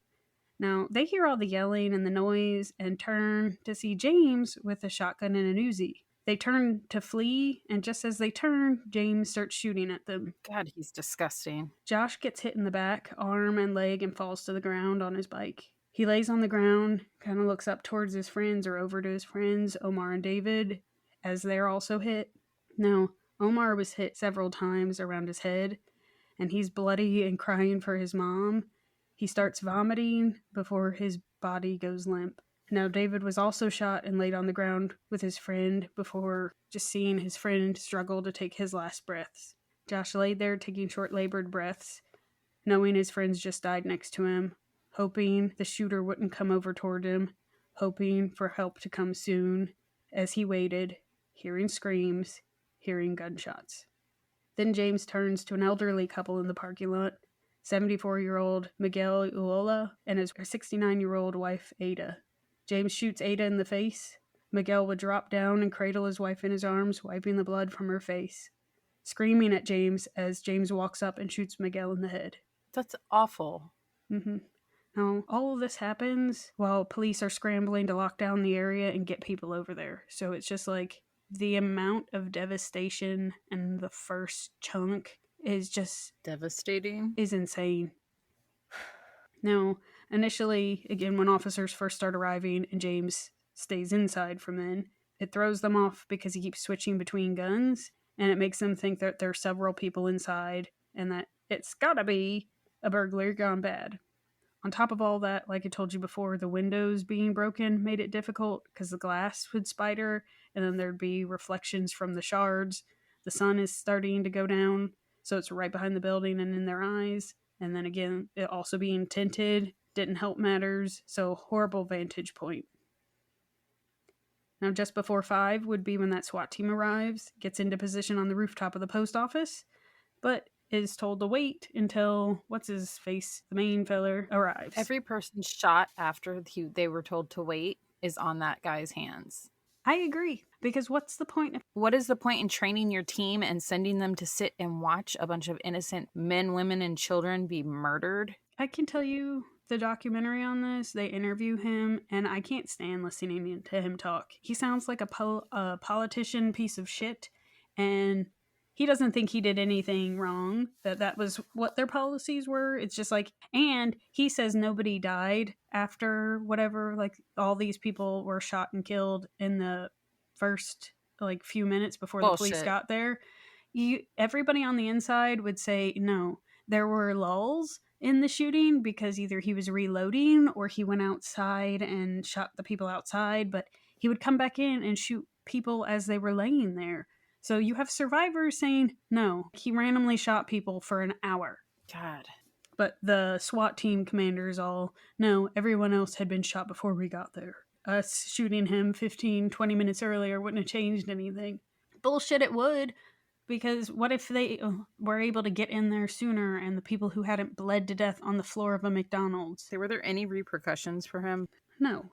Now, they hear all the yelling and the noise and turn to see James with a shotgun and an Uzi. They turn to flee, and just as they turn, James starts shooting at them. God, he's disgusting. Josh gets hit in the back, arm, and leg and falls to the ground on his bike. He lays on the ground, kind of looks up towards his friends or over to his friends, Omar and David, as they're also hit. Now, Omar was hit several times around his head, and he's bloody and crying for his mom. He starts vomiting before his body goes limp. Now, David was also shot and laid on the ground with his friend before just seeing his friend struggle to take his last breaths. Josh laid there taking short-labored breaths, knowing his friends just died next to him, hoping the shooter wouldn't come over toward him, hoping for help to come soon, as he waited, hearing screams, hearing gunshots. Then James turns to an elderly couple in the parking lot, 74-year-old Miguel Uola and his 69-year-old wife, Ada. James shoots Ada in the face. Miguel would drop down and cradle his wife in his arms, wiping the blood from her face, screaming at James as James walks up and shoots Miguel in the head. That's awful. Mm-hmm. Now, all of this happens while police are scrambling to lock down the area and get people over there. So it's just like the amount of devastation and the first chunk is just devastating. Is insane. Now, initially, again, when officers first start arriving and James stays inside from then, it throws them off because he keeps switching between guns, and it makes them think that there are several people inside and that it's gotta be a burglary gone bad. On top of all that, like I told you before, the windows being broken made it difficult because the glass would spider, and then there'd be reflections from the shards. The sun is starting to go down, so it's right behind the building and in their eyes. And then again, it also being tinted didn't help matters, so horrible vantage point. Now, just before 5 would be when that SWAT team arrives, gets into position on the rooftop of the post office, but is told to wait until, what's-his-face, the main feller, arrives. Every person shot after they were told to wait is on that guy's hands. I agree, because what's the point? What is the point in training your team and sending them to sit and watch a bunch of innocent men, women, and children be murdered? I can tell you the documentary on this, they interview him, and I can't stand listening to him talk. He sounds like a politician piece of shit, and he doesn't think he did anything wrong, that was what their policies were. It's just like, and he says nobody died after whatever, like all these people were shot and killed in the first like few minutes before the police got there. Everybody on the inside would say, no, there were lulls in the shooting because either he was reloading or he went outside and shot the people outside, but he would come back in and shoot people as they were laying there. So you have survivors saying, no, he randomly shot people for an hour. God. But the SWAT team commanders all, no, everyone else had been shot before we got there. Us shooting him 15, 20 minutes earlier wouldn't have changed anything. Bullshit, it would. Because what if they were able to get in there sooner and the people who hadn't bled to death on the floor of a McDonald's? Were there any repercussions for him? No.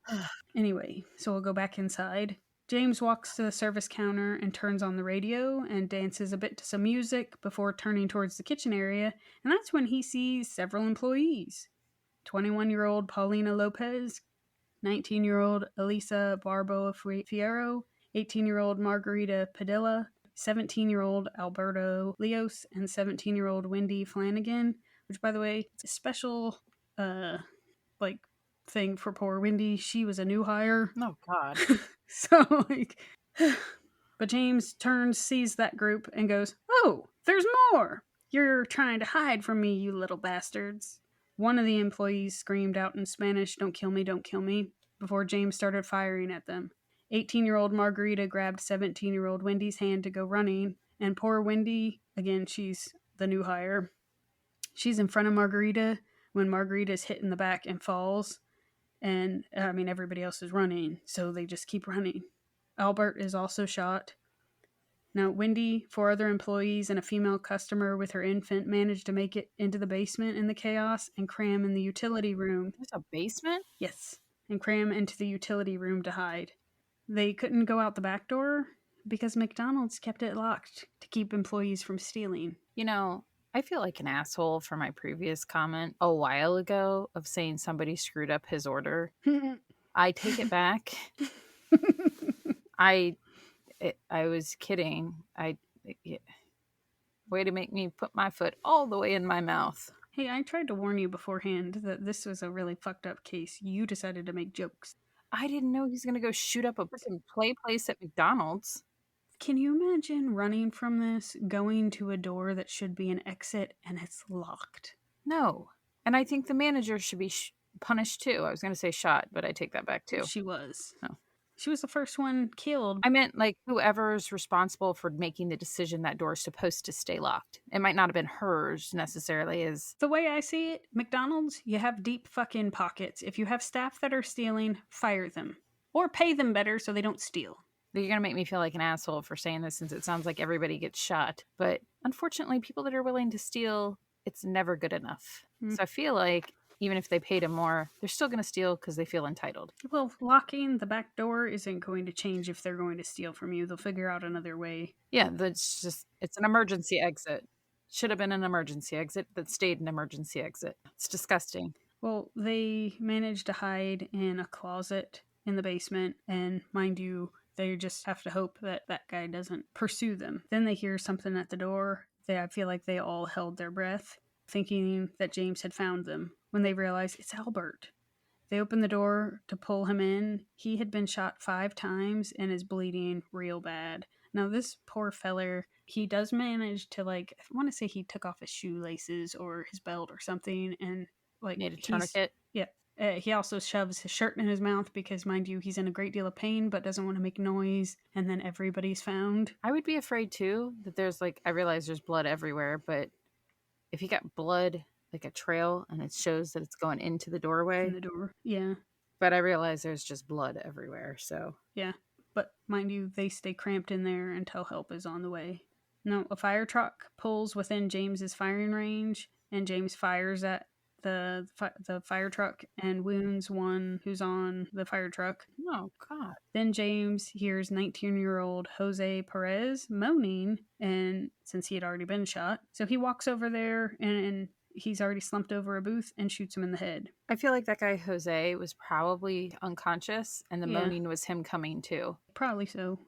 Anyway, so we'll go back inside. James walks to the service counter and turns on the radio and dances a bit to some music before turning towards the kitchen area, and that's when he sees several employees. 21-year-old Paulina Lopez, 19-year-old Elisa Barboa Fierro, 18-year-old Margarita Padilla, 17-year-old Alberto Leos, and 17-year-old Wendy Flanagan, which, by the way, it's a special, thing for poor Wendy. She was a new hire. Oh, God. So, but James turns, sees that group, and goes, "Oh, there's more! You're trying to hide from me, you little bastards." One of the employees screamed out in Spanish, "Don't kill me, don't kill me," before James started firing at them. 18-year-old Margarita grabbed 17-year-old Wendy's hand to go running, and poor Wendy, again, she's the new hire. She's in front of Margarita when Margarita's hit in the back and falls. And, everybody else is running, so they just keep running. Albert is also shot. Now, Wendy, 4 other employees, and a female customer with her infant managed to make it into the basement in the chaos and cram in the utility room. There's a basement? Yes, and cram into the utility room to hide. They couldn't go out the back door because McDonald's kept it locked to keep employees from stealing. You know, I feel like an asshole for my previous comment a while ago of saying somebody screwed up his order. I take it back. I was kidding. Way to make me put my foot all the way in my mouth. Hey, I tried to warn you beforehand that this was a really fucked up case. You decided to make jokes. I didn't know he was going to go shoot up a freaking play place at McDonald's. Can you imagine running from this, going to a door that should be an exit, and it's locked? No. And I think the manager should be punished too. I was going to say shot, but I take that back too. She was. Oh. She was the first one killed. I meant like whoever's responsible for making the decision that door is supposed to stay locked. It might not have been hers necessarily. The way I see it, McDonald's, you have deep fucking pockets. If you have staff that are stealing, fire them. Or pay them better so they don't steal. You're going to make me feel like an asshole for saying this since it sounds like everybody gets shot. But unfortunately, people that are willing to steal, it's never good enough. So I feel like even if they paid them more, they're still going to steal because they feel entitled. Well, locking the back door isn't going to change if they're going to steal from you. They'll figure out another way. Yeah, it's an emergency exit. Should have been an emergency exit that stayed an emergency exit. It's disgusting. Well, they managed to hide in a closet in the basement, and mind you, they just have to hope that that guy doesn't pursue them. Then they hear something at the door. I feel like they all held their breath, thinking that James had found them, when they realize it's Albert. They open the door to pull him in. He had been shot 5 times and is bleeding real bad. Now, this poor feller, he does manage to, I want to say he took off his shoelaces or his belt or something, and, made a tourniquet? Yeah. He also shoves his shirt in his mouth because, mind you, he's in a great deal of pain but doesn't want to make noise, and then everybody's found. I would be afraid, too, that there's, I realize there's blood everywhere, but if you got blood, like a trail, and it shows that it's going into the doorway. In the door, yeah. But I realize there's just blood everywhere, so. Yeah, but mind you, they stay cramped in there until help is on the way. Now, a fire truck pulls within James's firing range, and James fires at the fire truck and wounds one who's on the fire truck. Oh, God. Then James hears 19-year-old Jose Perez moaning, and since he had already been shot, so he walks over there and he's already slumped over a booth and shoots him in the head. I feel like that guy Jose was probably unconscious, and the moaning was him coming too. Probably so.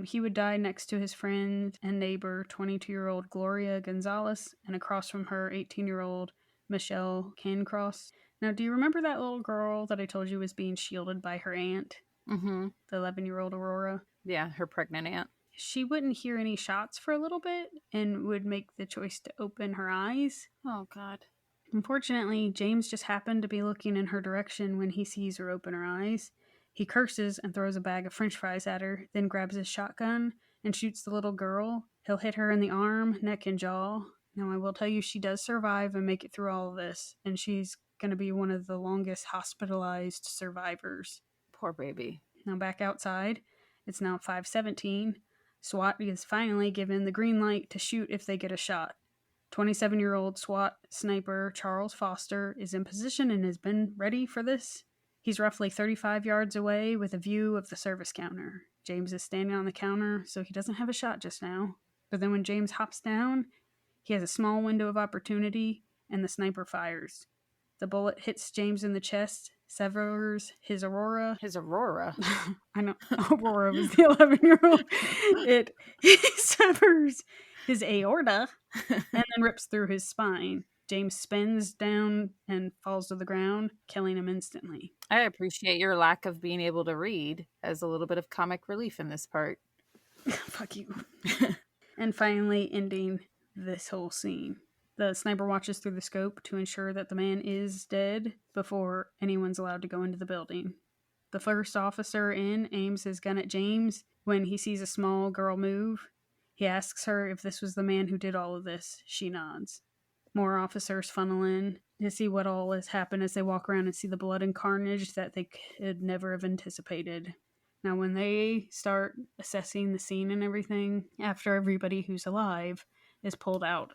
He would die next to his friend and neighbor, 22-year-old Gloria Gonzalez, and across from her, 18-year-old Michelle Cancross. Now, do you remember that little girl that I told you was being shielded by her aunt? Mm-hmm. The 11-year-old Aurora? Yeah, her pregnant aunt. She wouldn't hear any shots for a little bit and would make the choice to open her eyes. Oh, God. Unfortunately, James just happened to be looking in her direction when he sees her open her eyes. He curses and throws a bag of french fries at her, then grabs his shotgun and shoots the little girl. He'll hit her in the arm, neck, and jaw. Now, I will tell you, she does survive and make it through all of this, and she's going to be one of the longest hospitalized survivors. Poor baby. Now, back outside, it's now 5:17. SWAT is finally given the green light to shoot if they get a shot. 27-year-old SWAT sniper Charles Foster is in position and has been ready for this. He's roughly 35 yards away with a view of the service counter. James is standing on the counter, so he doesn't have a shot just now. But then when James hops down, he has a small window of opportunity, and the sniper fires. The bullet hits James in the chest, severs his aurora. His aurora? I know, Aurora was the 11-year-old. It severs his aorta and then rips through his spine. James spins down and falls to the ground, killing him instantly. I appreciate your lack of being able to read as a little bit of comic relief in this part. Fuck you. And finally, ending this whole scene. The sniper watches through the scope to ensure that the man is dead before anyone's allowed to go into the building. The first officer in aims his gun at James when he sees a small girl move. He asks her if this was the man who did all of this. She nods. More officers funnel in to see what all has happened as they walk around and see the blood and carnage that they could never have anticipated. Now, when they start assessing the scene and everything, after everybody who's alive is pulled out,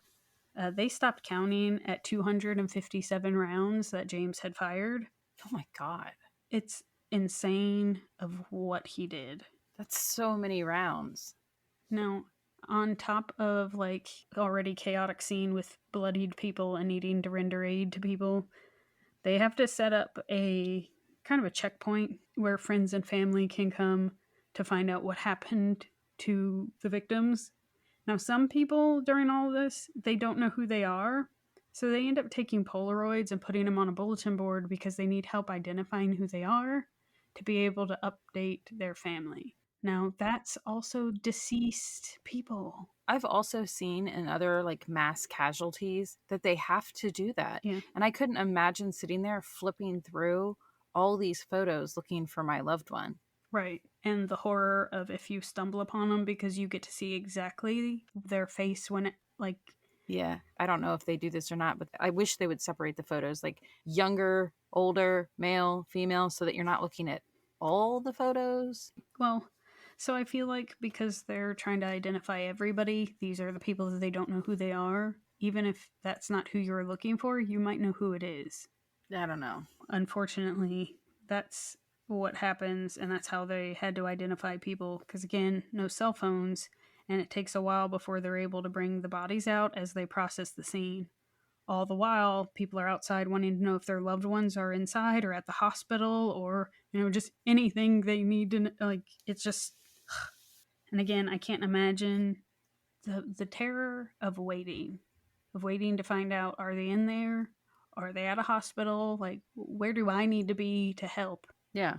they stopped counting at 257 rounds that James had fired. Oh my God. It's insane of what he did. That's so many rounds. Now, on top of like already chaotic scene with bloodied people and needing to render aid to people, they have to set up a kind of a checkpoint where friends and family can come to find out what happened to the victims. Now, some people during all of this, they don't know who they are, so they end up taking Polaroids and putting them on a bulletin board because they need help identifying who they are to be able to update their family. Now, that's also deceased people. I've also seen in other like mass casualties that they have to do that. Yeah. And I couldn't imagine sitting there flipping through all these photos looking for my loved one. Right. And the horror of if you stumble upon them because you get to see exactly their face when it, like... Yeah, I don't know if they do this or not, but I wish they would separate the photos, like younger, older, male, female, so that you're not looking at all the photos. Well, so I feel like because they're trying to identify everybody, these are the people that they don't know who they are. Even if that's not who you're looking for, you might know who it is. I don't know. Unfortunately, that's what happens, and that's how they had to identify people, because again, no cell phones, and it takes a while before they're able to bring the bodies out as they process the scene. All the while, people are outside wanting to know if their loved ones are inside or at the hospital, or, you know, just anything they need to, like, it's just... And again, I can't imagine the terror of waiting to find out, are they in there? Are they at a hospital? Like, where do I need to be to help? Yeah.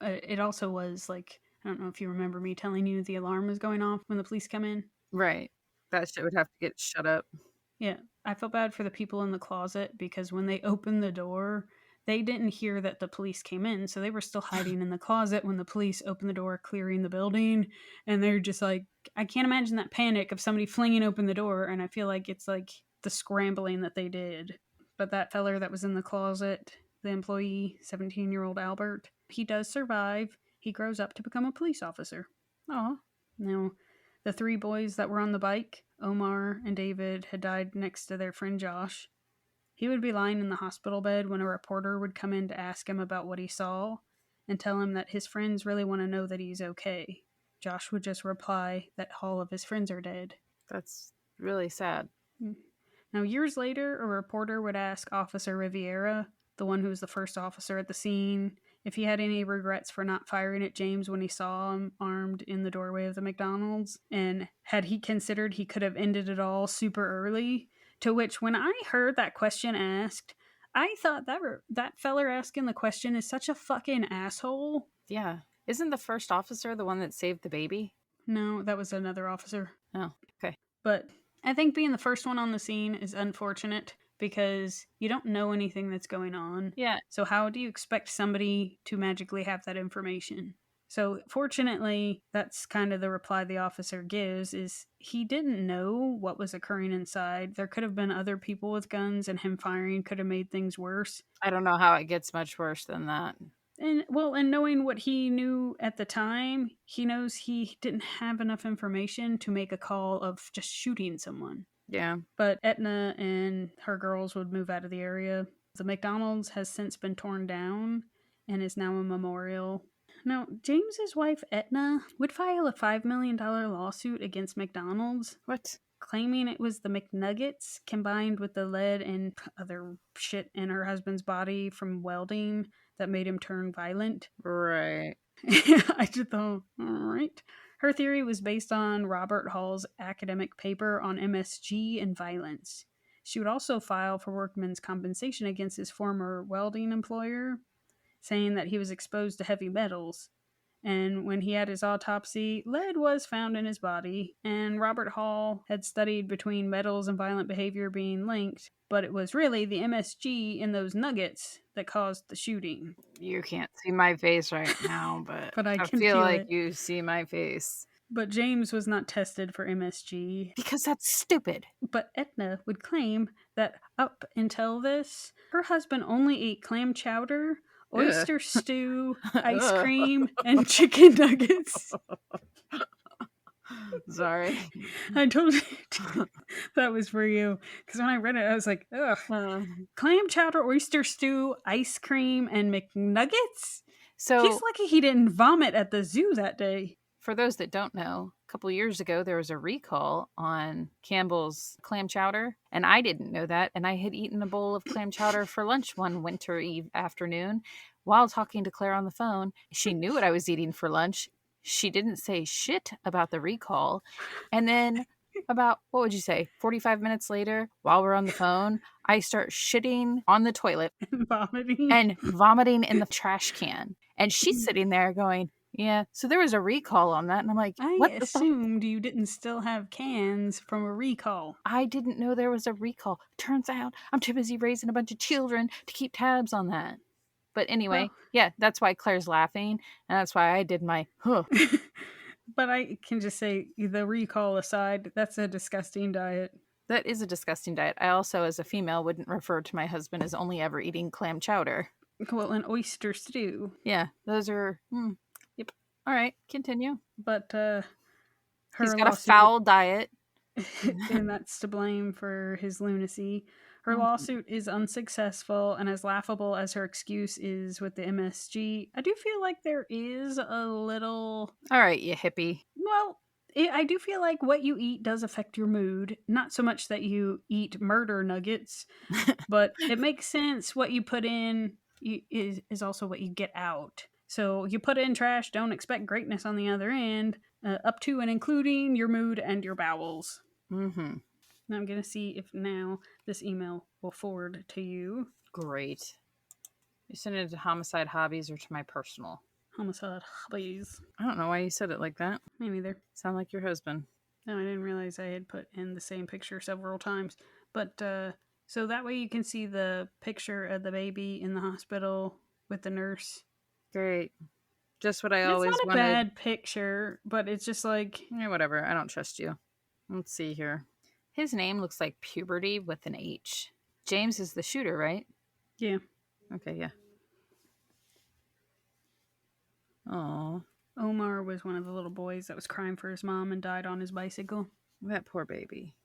It also was like, I don't know if you remember me telling you the alarm was going off when the police come in. Right. That shit would have to get shut up. Yeah. I felt bad for the people in the closet because when they opened the door, they didn't hear that the police came in. So they were still hiding in the closet when the police opened the door, clearing the building. And they're just like, I can't imagine that panic of somebody flinging open the door. And I feel like it's like the scrambling that they did. But that feller that was in the closet, the employee, 17-year-old Albert, he does survive. He grows up to become a police officer. Oh. Now, the three boys that were on the bike, Omar and David, had died next to their friend Josh. He would be lying in the hospital bed when a reporter would come in to ask him about what he saw and tell him that his friends really want to know that he's okay. Josh would just reply that all of his friends are dead. That's really sad. Now, years later, a reporter would ask Officer Riviera, the one who was the first officer at the scene, if he had any regrets for not firing at James when he saw him armed in the doorway of the McDonald's, and had he considered he could have ended it all super early. To which, when I heard that question asked, I thought that feller asking the question is such a fucking asshole. Yeah. Isn't the first officer the one that saved the baby? No, that was another officer. Oh, okay. But I think being the first one on the scene is unfortunate because you don't know anything that's going on. Yeah. So how do you expect somebody to magically have that information? So fortunately, that's kind of the reply the officer gives, is he didn't know what was occurring inside. There could have been other people with guns, and him firing could have made things worse. I don't know how it gets much worse than that. And knowing what he knew at the time, he knows he didn't have enough information to make a call of just shooting someone. Yeah. But Etna and her girls would move out of the area. The McDonald's has since been torn down and is now a memorial. Now, James's wife, Etna, would file a $5 million lawsuit against McDonald's. What? Claiming it was the McNuggets combined with the lead and other shit in her husband's body from welding that made him turn violent. Right. I just thought, all right. Her theory was based on Robert Hall's academic paper on MSG and violence. She would also file for workman's compensation against his former welding employer, saying that he was exposed to heavy metals. And when he had his autopsy, lead was found in his body, and Robert Hall had studied between metals and violent behavior being linked, but it was really the MSG in those nuggets that caused the shooting. You can't see my face right now, but, But I can feel feel like it. you see my face. But James was not tested for MSG. Because that's stupid. But Etna would claim that up until this, her husband only ate clam chowder, oyster stew, ice cream, and chicken nuggets. Sorry. I told you that was for you. Because when I read it, I was like, ugh. Clam chowder, oyster stew, ice cream, and McNuggets? So he's lucky he didn't vomit at the zoo that day. For those that don't know, a couple years ago, there was a recall on Campbell's clam chowder, and I didn't know that, and I had eaten a bowl of clam chowder for lunch one winter eve afternoon while talking to Claire on the phone. She knew what I was eating for lunch. She didn't say shit about the recall. And then about, 45 minutes later, while we're on the phone, I start shitting on the toilet and vomiting in the trash can. And she's sitting there going, yeah, so there was a recall on that. And I'm like, I assumed you didn't still have cans from a recall. I didn't know there was a recall. Turns out I'm too busy raising a bunch of children to keep tabs on that. But anyway, yeah, that's why Claire's laughing. And that's why I did my, huh. But I can just say, the recall aside, that's a disgusting diet. That is a disgusting diet. I also, as a female, wouldn't refer to my husband as only ever eating clam chowder. Well, an oyster stew. Yeah, those are... Yep. All right, continue. But he's got a foul diet. And that's to blame for his lunacy. Her lawsuit is unsuccessful, and as laughable as her excuse is with the MSG, I do feel like there is a little... All right, you hippie. Well, I do feel like what you eat does affect your mood. Not so much that you eat murder nuggets, but it makes sense. What you put in is also what you get out. So you put in trash, don't expect greatness on the other end, up to and including your mood and your bowels. Mm-hmm. Now I'm going to see if now this email will forward to you. Great. You send it to Homicide Hobbies or to my personal? Homicide Hobbies. I don't know why you said it like that. Me neither. Sound like your husband. No, I didn't realize I had put in the same picture several times. But, so that way you can see the picture of the baby in the hospital with the nurse. Great. Just what I always wanted. It's not a bad picture, but it's just like... Yeah, whatever. I don't trust you. Let's see here. His name looks like puberty with an H. James is the shooter, right? Yeah. Okay, yeah. Oh. Omar was one of the little boys that was crying for his mom and died on his bicycle. That poor baby.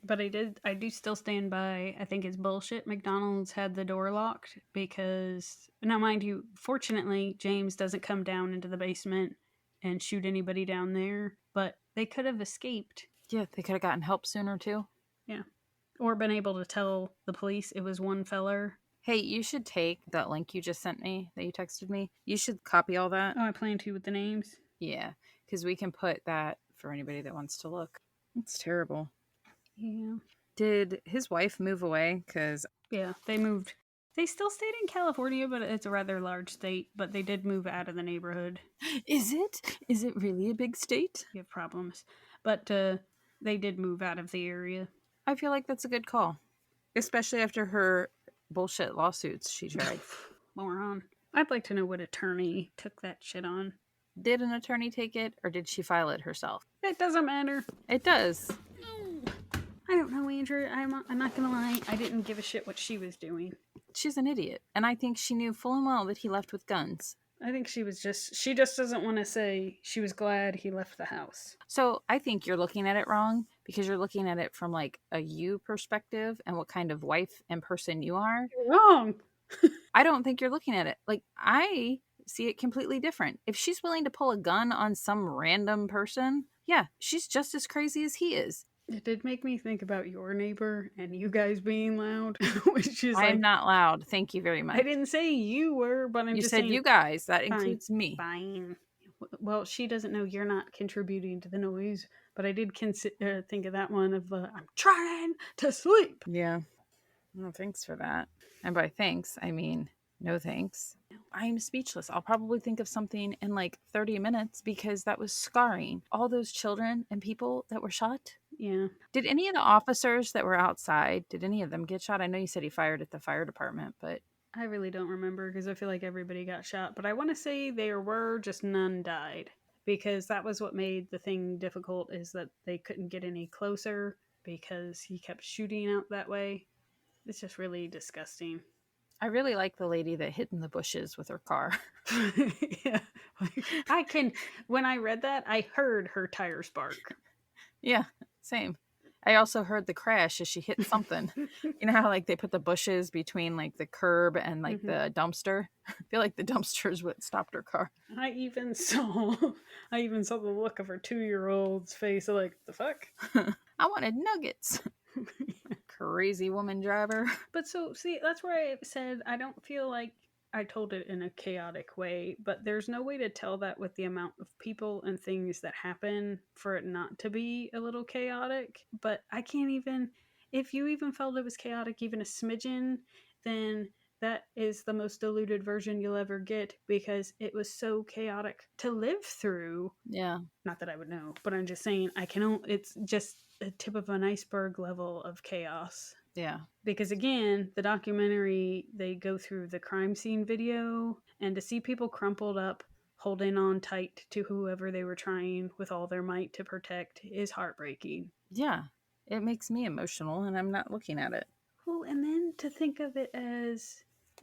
But I do still stand by, I think it's bullshit. McDonald's had the door locked because, now mind you, fortunately, James doesn't come down into the basement and shoot anybody down there, but they could have escaped. Yeah, they could have gotten help sooner too. Yeah. Or been able to tell the police it was one feller. Hey, you should take that link you just sent me, that you texted me. You should copy all that. Oh, I plan to with the names. Yeah, because we can put that for anybody that wants to look. It's terrible. Yeah. Did his wife move away? Because... Yeah, they moved. They still stayed in California, but it's a rather large state. But they did move out of the neighborhood. Is it? Is it really a big state? You have problems. But they did move out of the area. I feel like that's a good call. Especially after her bullshit lawsuits she tried. Moron. I'd like to know what attorney took that shit on. Did an attorney take it, or did she file it herself? It doesn't matter. It does. I don't know, Andrew. I'm not gonna lie. I didn't give a shit what she was doing. She's an idiot, and I think she knew full and well that he left with guns. I think she just doesn't want to say she was glad he left the house. So I think you're looking at it wrong because you're looking at it from like a you perspective and what kind of wife and person you are. You're wrong. I don't think you're looking at it like I see it completely different. If she's willing to pull a gun on some random person, yeah, she's just as crazy as he is. It did make me think about your neighbor and you guys being loud, which is I'm not loud. Thank you very much. I didn't say you were, but I'm you just said saying, you guys. That fine, includes me. Fine. Well, she doesn't know you're not contributing to the noise, but I did think of that one of I'm trying to sleep. Yeah. Well, thanks for that. And by thanks, I mean no thanks. I'm speechless. I'll probably think of something in like 30 minutes because that was scarring. All those children and people that were shot. Yeah. Did any of the officers that were outside, did any of them get shot? I know you said he fired at the fire department, but... I really don't remember because I feel like everybody got shot. But I want to say there were, just none died. Because that was what made the thing difficult, is that they couldn't get any closer because he kept shooting out that way. It's just really disgusting. I really like the lady that hid in the bushes with her car. Yeah. When I read that, I heard her tires bark. Yeah, same. I also heard the crash as she hit something. You know how like they put the bushes between like the curb and like the dumpster? I feel like the dumpster is what stopped her car. I even saw the look of her 2-year-old's face of like, the fuck? I wanted nuggets. Crazy woman driver. But so, see, that's where I said I don't feel like I told it in a chaotic way, but there's no way to tell that with the amount of people and things that happen for it not to be a little chaotic. But I can't even, if you even felt it was chaotic, even a smidgen, then that is the most diluted version you'll ever get because it was so chaotic to live through. Yeah. Not that I would know, but I'm just saying it's just a tip of an iceberg level of chaos. Yeah. Because again, the documentary, they go through the crime scene video, and to see people crumpled up, holding on tight to whoever they were trying with all their might to protect is heartbreaking. Yeah. It makes me emotional, and I'm not looking at it. Well, and then to think of it as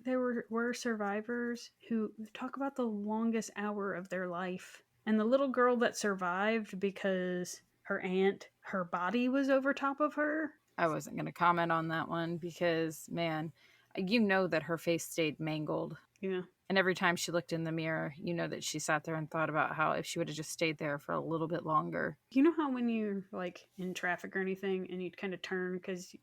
there were survivors who talk about the longest hour of their life. And the little girl that survived because her body was over top of her. I wasn't going to comment on that one because, man, you know that her face stayed mangled. Yeah. And every time she looked in the mirror, you know that she sat there and thought about how if she would have just stayed there for a little bit longer. You know how when you're like in traffic or anything and you kind of turn because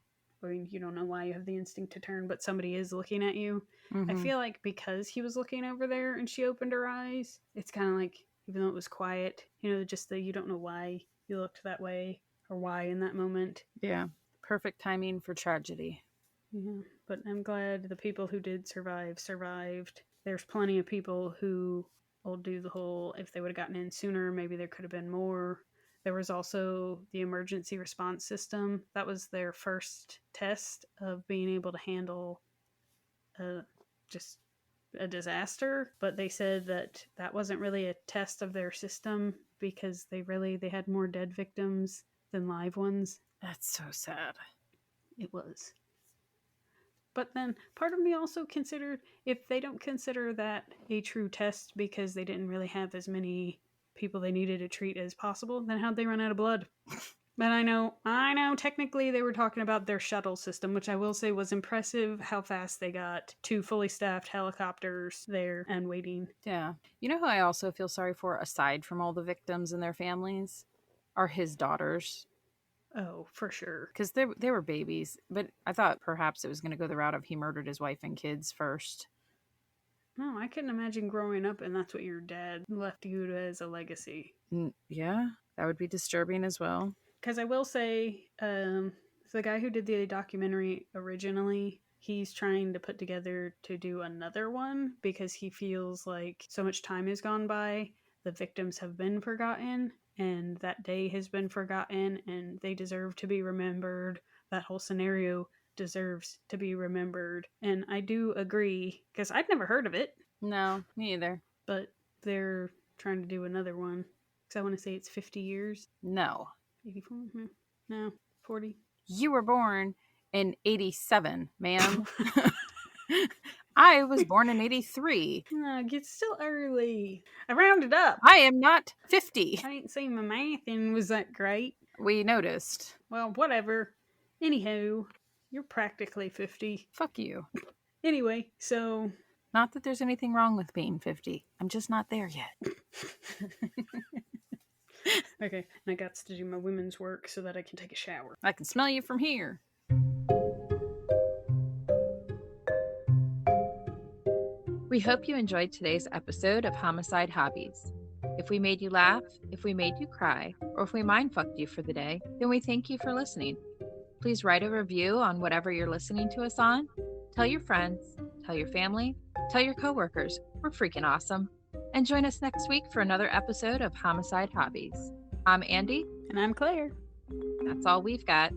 you don't know why you have the instinct to turn, but somebody is looking at you? I feel like because he was looking over there and she opened her eyes, it's kind of like, even though it was quiet, just that you don't know why you looked that way or why in that moment. Yeah. Perfect timing for tragedy. Yeah, but I'm glad the people who did survived. There's plenty of people who will do the whole, if they would have gotten in sooner, maybe there could have been more. There was also the emergency response system. That was their first test of being able to handle just a disaster. But they said that wasn't really a test of their system because they had more dead victims than live ones. That's so sad. It was. But then part of me also considered, if they don't consider that a true test because they didn't really have as many people they needed to treat as possible, then how'd they run out of blood? But I know, technically they were talking about their shuttle system, which I will say was impressive how fast they got 2 fully staffed helicopters there and waiting. Yeah. You know who I also feel sorry for, aside from all the victims and their families, are his daughters. Oh, for sure. Because they were babies, but I thought perhaps it was going to go the route of he murdered his wife and kids first. No, I couldn't imagine growing up and that's what your dad left you as a legacy. Yeah, that would be disturbing as well. Because I will say, the guy who did the documentary originally, he's trying to put together to do another one because he feels like so much time has gone by, the victims have been forgotten, and that day has been forgotten, and they deserve to be remembered. That whole scenario deserves to be remembered. And I do agree, because I'd never heard of it, No, me either. but they're trying to do another one. Because I want to say it's 50 years. No. 84? No, 40. You were born in 87, ma'am. I was born in 83. It's still early. I rounded up. I am not 50. I ain't saying my math and was that great. We noticed. Well, whatever. Anywho, you're practically 50. Fuck you. Anyway, so... Not that there's anything wrong with being 50. I'm just not there yet. Okay, I got to do my women's work so that I can take a shower. I can smell you from here. We hope you enjoyed today's episode of Homicide Hobbies. If we made you laugh, if we made you cry, or if we mind-fucked you for the day, then we thank you for listening. Please write a review on whatever you're listening to us on. Tell your friends, tell your family, tell your coworkers. We're freaking awesome. And join us next week for another episode of Homicide Hobbies. I'm Andy. And I'm Claire. That's all we've got.